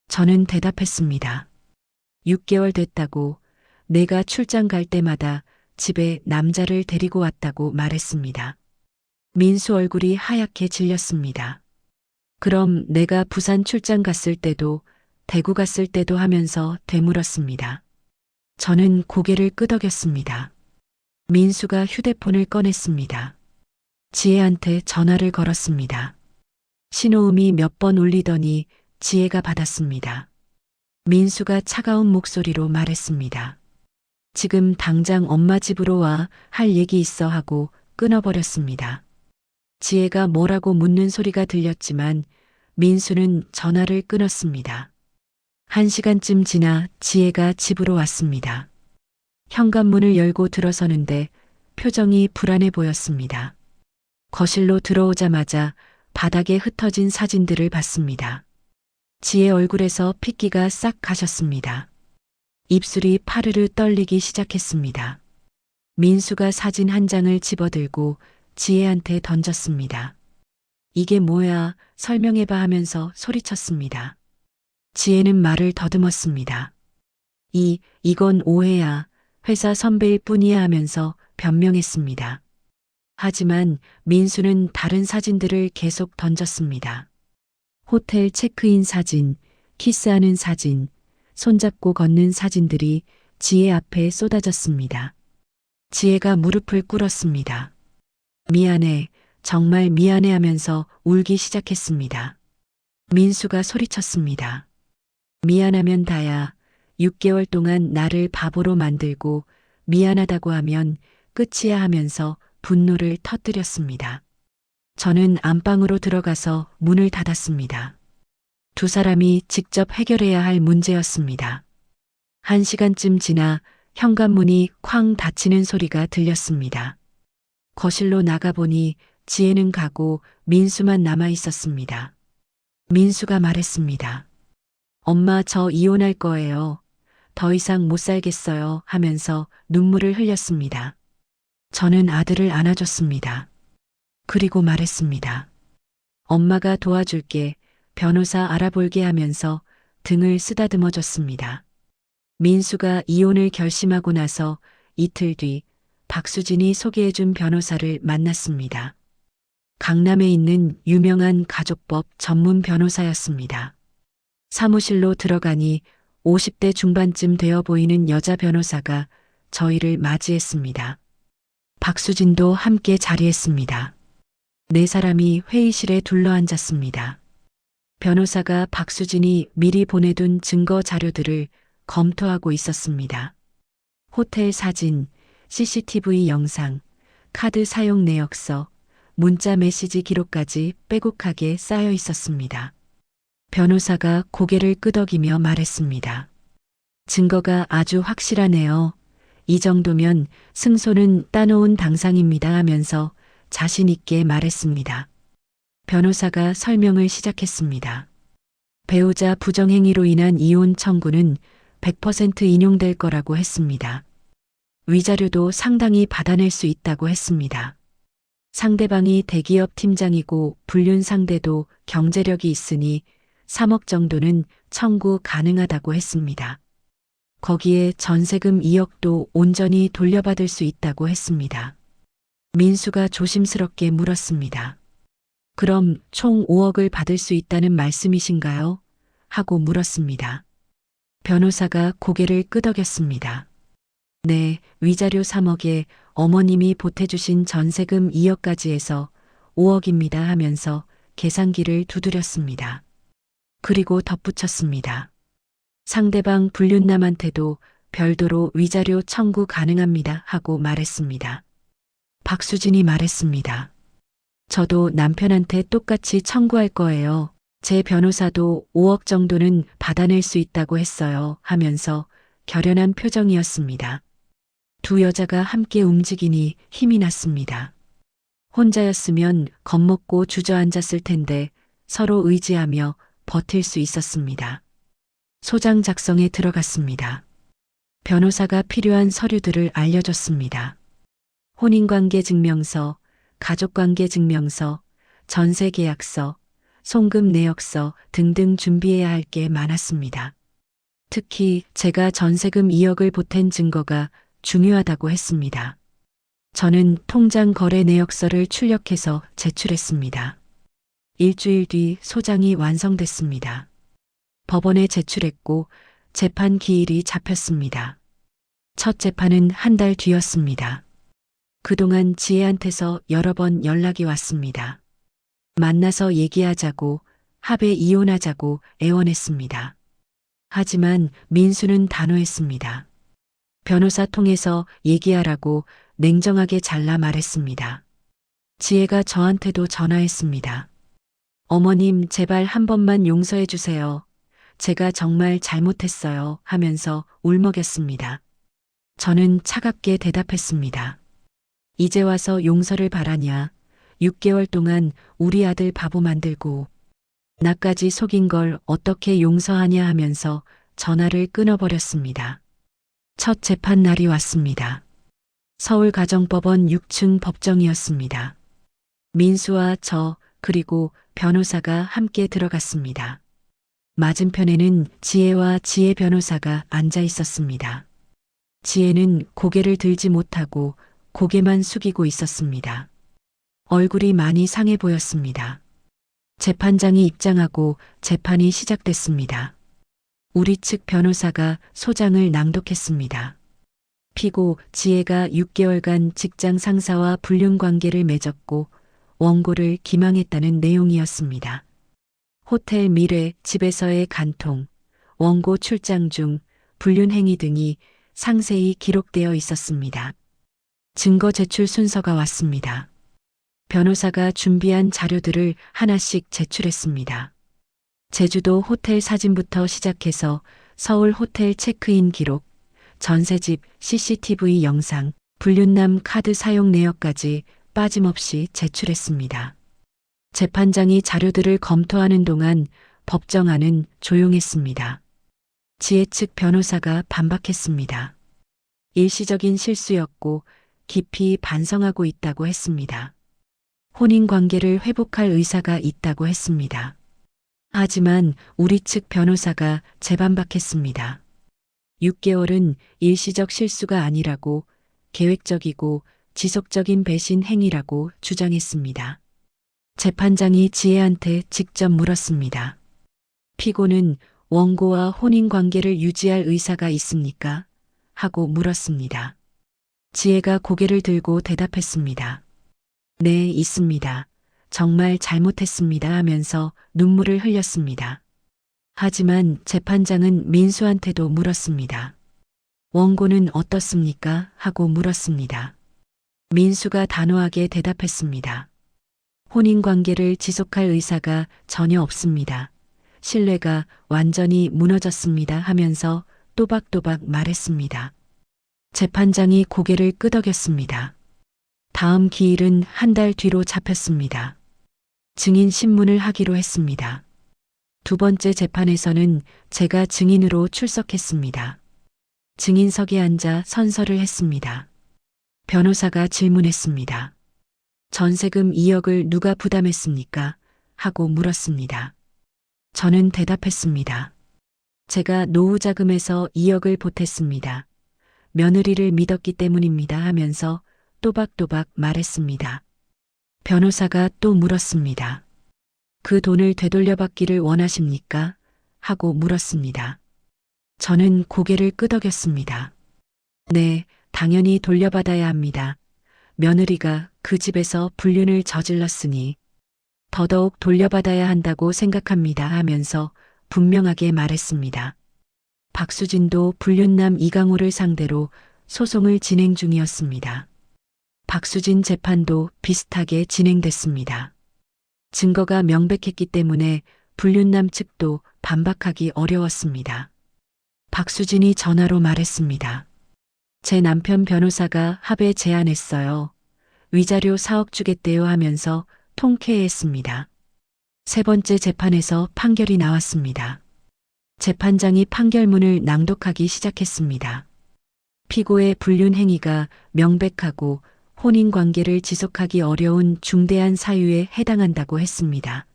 저는 대답했습니다. 6개월 됐다고, 내가 출장 갈 때마다 집에 남자를 데리고 왔다고 말했습니다. 민수 얼굴이 하얗게 질렸습니다. 그럼 내가 부산 출장 갔을 때도, 대구 갔을 때도 하면서 되물었습니다. 저는 고개를 끄덕였습니다. 민수가 휴대폰을 꺼냈습니다. 지혜한테 전화를 걸었습니다. 신호음이 몇 번 울리더니 지혜가 받았습니다. 민수가 차가운 목소리로 말했습니다. 지금 당장 엄마 집으로 와, 할 얘기 있어 하고 끊어버렸습니다. 지혜가 뭐라고 묻는 소리가 들렸지만 민수는 전화를 끊었습니다. 1시간쯤 지나 지혜가 집으로 왔습니다. 현관문을 열고 들어서는데 표정이 불안해 보였습니다. 거실로 들어오자마자 바닥에 흩어진 사진들을 봤습니다. 지혜 얼굴에서 핏기가 싹 가셨습니다. 입술이 파르르 떨리기 시작했습니다. 민수가 사진 한 장을 집어들고 지혜한테 던졌습니다. 이게 뭐야, 설명해봐 하면서 소리쳤습니다. 지혜는 말을 더듬었습니다. 이건 오해야. 회사 선배일 뿐이야 하면서 변명했습니다. 하지만 민수는 다른 사진들을 계속 던졌습니다. 호텔 체크인 사진, 키스하는 사진, 손잡고 걷는 사진들이 지혜 앞에 쏟아졌습니다. 지혜가 무릎을 꿇었습니다. 미안해, 정말 미안해 하면서 울기 시작했습니다. 민수가 소리쳤습니다. 미안하면 다야. 6개월 동안 나를 바보로 만들고 미안하다고 하면 끝이야 하면서 분노를 터뜨렸습니다. 저는 안방으로 들어가서 문을 닫았습니다. 두 사람이 직접 해결해야 할 문제였습니다. 1시간쯤 지나 현관문이 쾅 닫히는 소리가 들렸습니다. 거실로 나가보니 지혜는 가고 민수만 남아 있었습니다. 민수가 말했습니다. 엄마, 저 이혼할 거예요. 더 이상 못 살겠어요 하면서 눈물을 흘렸습니다. 저는 아들을 안아줬습니다. 그리고 말했습니다. 엄마가 도와줄게, 변호사 알아볼게 하면서 등을 쓰다듬어 줬습니다. 민수가 이혼을 결심하고 나서 이틀 뒤 박수진이 소개해준 변호사를 만났습니다. 강남에 있는 유명한 가족법 전문 변호사였습니다. 사무실로 들어가니 50대 중반쯤 되어 보이는 여자 변호사가 저희를 맞이했습니다. 박수진도 함께 자리했습니다. 네 사람이 회의실에 둘러앉았습니다. 변호사가 박수진이 미리 보내둔 증거 자료들을 검토하고 있었습니다. 호텔 사진, CCTV 영상, 카드 사용 내역서, 문자 메시지 기록까지 빼곡하게 쌓여 있었습니다. 변호사가 고개를 끄덕이며 말했습니다. 증거가 아주 확실하네요. 이 정도면 승소는 따놓은 당상입니다 하면서 자신 있게 말했습니다. 변호사가 설명을 시작했습니다. 배우자 부정행위로 인한 이혼 청구는 100% 인용될 거라고 했습니다. 위자료도 상당히 받아낼 수 있다고 했습니다. 상대방이 대기업 팀장이고 불륜 상대도 경제력이 있으니 3억 정도는 청구 가능하다고 했습니다. 거기에 전세금 2억도 온전히 돌려받을 수 있다고 했습니다. 민수가 조심스럽게 물었습니다. 그럼 총 5억을 받을 수 있다는 말씀이신가요? 하고 물었습니다. 변호사가 고개를 끄덕였습니다. 네, 위자료 3억에 어머님이 보태주신 전세금 2억까지 해서 5억입니다 하면서 계산기를 두드렸습니다. 그리고 덧붙였습니다. 상대방 불륜남한테도 별도로 위자료 청구 가능합니다 하고 말했습니다. 박수진이 말했습니다. 저도 남편한테 똑같이 청구할 거예요. 제 변호사도 5억 정도는 받아낼 수 있다고 했어요. 하면서 결연한 표정이었습니다. 두 여자가 함께 움직이니 힘이 났습니다. 혼자였으면 겁먹고 주저앉았을 텐데 서로 의지하며 버틸 수 있었습니다. 소장 작성에 들어갔습니다. 변호사가 필요한 서류들을 알려줬습니다. 혼인관계 증명서, 가족관계 증명서, 전세계약서, 송금 내역서 등등 준비해야 할 게 많았습니다. 특히 제가 전세금 2억을 보탠 증거가 중요하다고 했습니다. 저는 통장 거래 내역서를 출력해서 제출했습니다. 일주일 뒤 소장이 완성됐습니다. 법원에 제출했고 재판 기일이 잡혔습니다. 첫 재판은 한 달 뒤였습니다. 그동안 지혜한테서 여러 번 연락이 왔습니다. 만나서 얘기하자고, 합의 이혼하자고 애원했습니다. 하지만 민수는 단호했습니다. 변호사 통해서 얘기하라고 냉정하게 잘라 말했습니다. 지혜가 저한테도 전화했습니다. 어머님, 제발 한 번만 용서해 주세요. 제가 정말 잘못했어요. 하면서 울먹였습니다. 저는 차갑게 대답했습니다. 이제 와서 용서를 바라냐. 6개월 동안 우리 아들 바보 만들고 나까지 속인 걸 어떻게 용서하냐 하면서 전화를 끊어버렸습니다. 첫 재판 날이 왔습니다. 서울가정법원 6층 법정이었습니다. 민수와 저 그리고 변호사가 함께 들어갔습니다. 맞은편에는 지혜와 지혜 변호사가 앉아 있었습니다. 지혜는 고개를 들지 못하고 고개만 숙이고 있었습니다. 얼굴이 많이 상해 보였습니다. 재판장이 입장하고 재판이 시작됐습니다. 우리 측 변호사가 소장을 낭독했습니다. 피고 지혜가 6개월간 직장 상사와 불륜 관계를 맺었고 원고를 기망했다는 내용이었습니다. 호텔 미래, 집에서의 간통, 원고 출장 중 불륜 행위 등이 상세히 기록되어 있었습니다. 증거 제출 순서가 왔습니다. 변호사가 준비한 자료들을 하나씩 제출했습니다. 제주도 호텔 사진부터 시작해서 서울 호텔 체크인 기록, 전세집 CCTV 영상, 불륜남 카드 사용 내역까지 빠짐없이 제출했습니다. 재판장이 자료들을 검토하는 동안 법정안은 조용했습니다. 지혜 측 변호사가 반박했습니다. 일시적인 실수였고 깊이 반성하고 있다고 했습니다. 혼인관계를 회복할 의사가 있다고 했습니다. 하지만 우리 측 변호사가 재반박했습니다. 6개월은 일시적 실수가 아니라고 계획적이고 지속적인 배신 행위라고 주장했습니다. 재판장이 지혜한테 직접 물었습니다. 피고는 원고와 혼인관계를 유지할 의사가 있습니까? 하고 물었습니다. 지혜가 고개를 들고 대답했습니다. 네, 있습니다. 정말 잘못했습니다 하면서 눈물을 흘렸습니다. 하지만 재판장은 민수한테도 물었습니다. 원고는 어떻습니까? 하고 물었습니다. 민수가 단호하게 대답했습니다. 혼인관계를 지속할 의사가 전혀 없습니다. 신뢰가 완전히 무너졌습니다 하면서 또박또박 말했습니다. 재판장이 고개를 끄덕였습니다. 다음 기일은 한 달 뒤로 잡혔습니다. 증인 신문을 하기로 했습니다. 두 번째 재판에서는 제가 증인으로 출석했습니다. 증인석에 앉아 선서를 했습니다. 변호사가 질문했습니다. 전세금 2억을 누가 부담했습니까? 하고 물었습니다. 저는 대답했습니다. 제가 노후자금에서 2억을 보탰습니다. 며느리를 믿었기 때문입니다 하면서 또박또박 말했습니다. 변호사가 또 물었습니다. 그 돈을 되돌려받기를 원하십니까? 하고 물었습니다. 저는 고개를 끄덕였습니다. 네, 당연히 돌려받아야 합니다. 며느리가 그 집에서 불륜을 저질렀으니 더더욱 돌려받아야 한다고 생각합니다 하면서 분명하게 말했습니다. 박수진도 불륜남 이강호를 상대로 소송을 진행 중이었습니다. 박수진 재판도 비슷하게 진행됐습니다. 증거가 명백했기 때문에 불륜남 측도 반박하기 어려웠습니다. 박수진이 전화로 말했습니다. 제 남편 변호사가 합의 제안했어요. 위자료 4억 주겠대요 하면서 통쾌했습니다. 세 번째 재판에서 판결이 나왔습니다. 재판장이 판결문을 낭독하기 시작했습니다. 피고의 불륜 행위가 명백하고 혼인 관계를 지속하기 어려운 중대한 사유에 해당한다고 했습니다.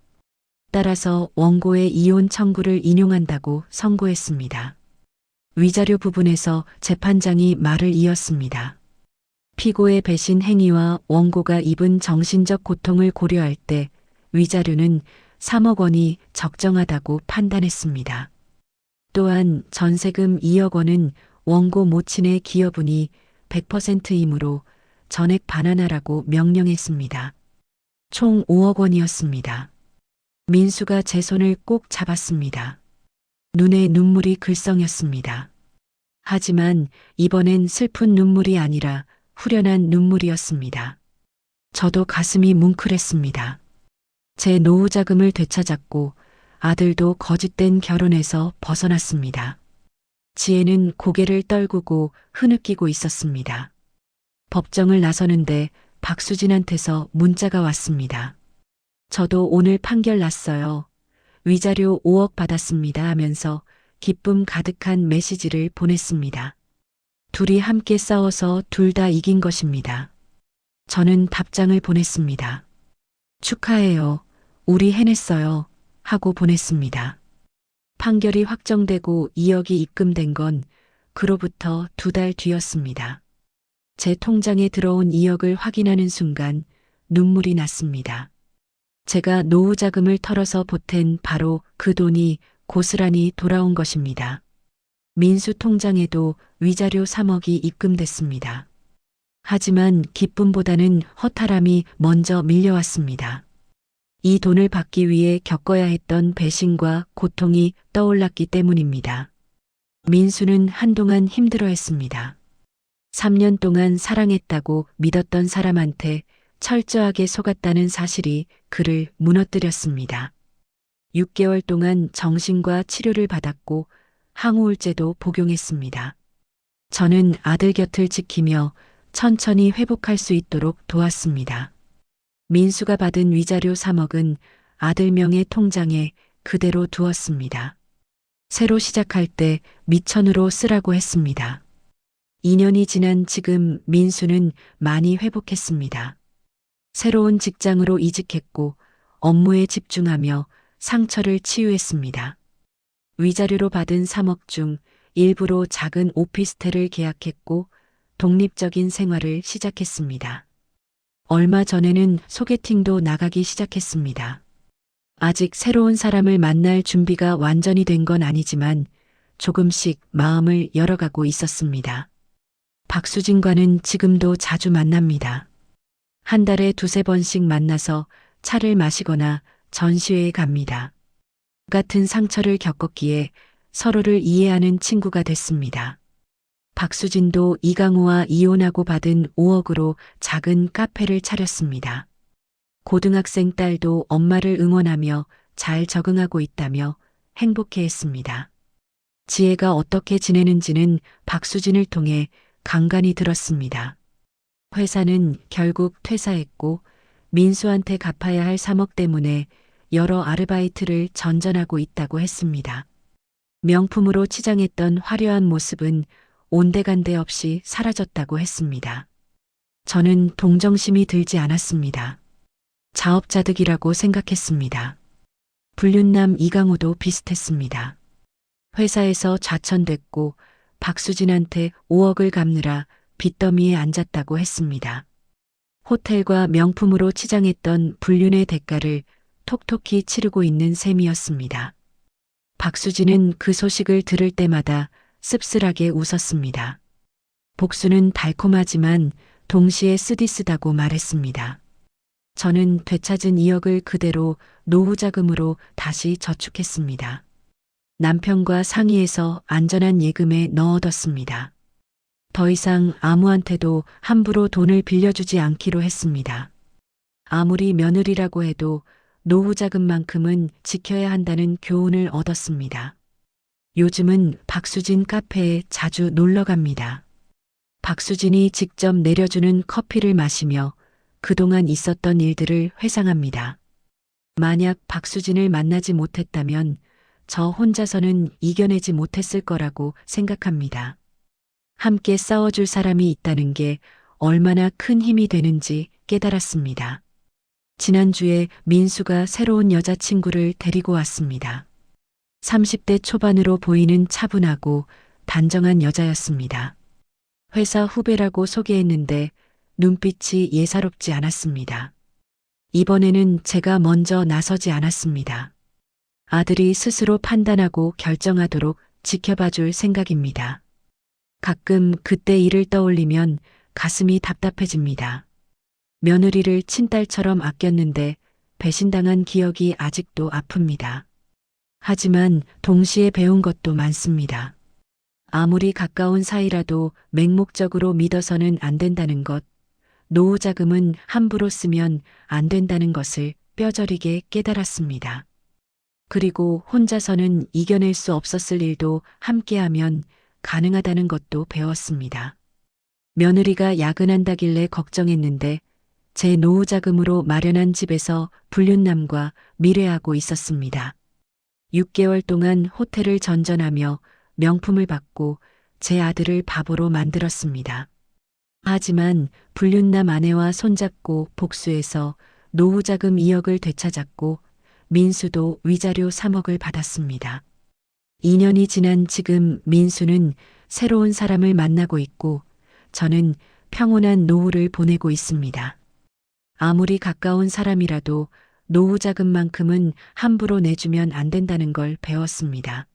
따라서 원고의 이혼 청구를 인용한다고 선고했습니다. 위자료 부분에서 재판장이 말을 이었습니다. 피고의 배신 행위와 원고가 입은 정신적 고통을 고려할 때 위자료는 3억 원이 적정하다고 판단했습니다. 또한 전세금 2억 원은 원고 모친의 기여분이 100%이므로 전액 반환하라고 명령했습니다. 총 5억 원이었습니다. 민수가 제 손을 꼭 잡았습니다. 눈에 눈물이 글썽였습니다. 하지만 이번엔 슬픈 눈물이 아니라 후련한 눈물이었습니다. 저도 가슴이 뭉클했습니다. 제 노후 자금을 되찾았고 아들도 거짓된 결혼에서 벗어났습니다. 지혜는 고개를 떨구고 흐느끼고 있었습니다. 법정을 나서는데 박수진한테서 문자가 왔습니다. 저도 오늘 판결 났어요. 위자료 5억 받았습니다 하면서 기쁨 가득한 메시지를 보냈습니다. 둘이 함께 싸워서 둘 다 이긴 것입니다. 저는 답장을 보냈습니다. 축하해요. 우리 해냈어요. 하고 보냈습니다. 판결이 확정되고 2억이 입금된 건 그로부터 2달 뒤였습니다. 제 통장에 들어온 2억을 확인하는 순간 눈물이 났습니다. 제가 노후 자금을 털어서 보탠 바로 그 돈이 고스란히 돌아온 것입니다. 민수 통장에도 위자료 3억이 입금됐습니다. 하지만 기쁨보다는 허탈함이 먼저 밀려왔습니다. 이 돈을 받기 위해 겪어야 했던 배신과 고통이 떠올랐기 때문입니다. 민수는 한동안 힘들어했습니다. 3년 동안 사랑했다고 믿었던 사람한테 철저하게 속았다는 사실이 그를 무너뜨렸습니다. 6개월 동안 정신과 치료를 받았고 항우울제도 복용했습니다. 저는 아들 곁을 지키며 천천히 회복할 수 있도록 도왔습니다. 민수가 받은 위자료 3억은 아들 명의 통장에 그대로 두었습니다. 새로 시작할 때 미천으로 쓰라고 했습니다. 2년이 지난 지금 민수는 많이 회복했습니다. 새로운 직장으로 이직했고 업무에 집중하며 상처를 치유했습니다. 위자료로 받은 3억 중 일부로 작은 오피스텔을 계약했고 독립적인 생활을 시작했습니다. 얼마 전에는 소개팅도 나가기 시작했습니다. 아직 새로운 사람을 만날 준비가 완전히 된 건 아니지만 조금씩 마음을 열어가고 있었습니다. 박수진과는 지금도 자주 만납니다. 한 달에 2~3번씩 만나서 차를 마시거나 전시회에 갑니다. 같은 상처를 겪었기에 서로를 이해하는 친구가 됐습니다. 박수진도 이강우와 이혼하고 받은 5억으로 작은 카페를 차렸습니다. 고등학생 딸도 엄마를 응원하며 잘 적응하고 있다며 행복해했습니다. 지혜가 어떻게 지내는지는 박수진을 통해 간간히 들었습니다. 회사는 결국 퇴사했고 민수한테 갚아야 할 3억 때문에 여러 아르바이트를 전전하고 있다고 했습니다. 명품으로 치장했던 화려한 모습은 온데간데 없이 사라졌다고 했습니다. 저는 동정심이 들지 않았습니다. 자업자득이라고 생각했습니다. 불륜남 이강우도 비슷했습니다. 회사에서 좌천됐고 박수진한테 5억을 갚느라 빚더미에 앉았다고 했습니다. 호텔과 명품으로 치장했던 불륜의 대가를 톡톡히 치르고 있는 셈이었습니다. 박수진은 그 소식을 들을 때마다 씁쓸하게 웃었습니다. 복수는 달콤하지만 동시에 쓰디쓰다고 말했습니다. 저는 되찾은 2억을 그대로 노후 자금으로 다시 저축했습니다. 남편과 상의해서 안전한 예금에 넣어뒀습니다. 더 이상 아무한테도 함부로 돈을 빌려주지 않기로 했습니다. 아무리 며느리라고 해도 노후 자금만큼은 지켜야 한다는 교훈을 얻었습니다. 요즘은 박수진 카페에 자주 놀러 갑니다. 박수진이 직접 내려주는 커피를 마시며 그동안 있었던 일들을 회상합니다. 만약 박수진을 만나지 못했다면 저 혼자서는 이겨내지 못했을 거라고 생각합니다. 함께 싸워줄 사람이 있다는 게 얼마나 큰 힘이 되는지 깨달았습니다. 지난주에 민수가 새로운 여자친구를 데리고 왔습니다. 30대 초반으로 보이는 차분하고 단정한 여자였습니다. 회사 후배라고 소개했는데 눈빛이 예사롭지 않았습니다. 이번에는 제가 먼저 나서지 않았습니다. 아들이 스스로 판단하고 결정하도록 지켜봐줄 생각입니다. 가끔 그때 일을 떠올리면 가슴이 답답해집니다. 며느리를 친딸처럼 아꼈는데 배신당한 기억이 아직도 아픕니다. 하지만 동시에 배운 것도 많습니다. 아무리 가까운 사이라도 맹목적으로 믿어서는 안 된다는 것, 노후 자금은 함부로 쓰면 안 된다는 것을 뼈저리게 깨달았습니다. 그리고 혼자서는 이겨낼 수 없었을 일도 함께하면 가능하다는 것도 배웠습니다. 며느리가 야근한다길래 걱정했는데 제 노후 자금으로 마련한 집에서 불륜남과 미래하고 있었습니다. 6개월 동안 호텔을 전전하며 명품을 받고 제 아들을 바보로 만들었습니다. 하지만 불륜남 아내와 손잡고 복수해서 노후 자금 2억을 되찾았고 민수도 위자료 3억을 받았습니다. 2년이 지난 지금 민수는 새로운 사람을 만나고 있고 저는 평온한 노후를 보내고 있습니다. 아무리 가까운 사람이라도 노후 자금만큼은 함부로 내주면 안 된다는 걸 배웠습니다.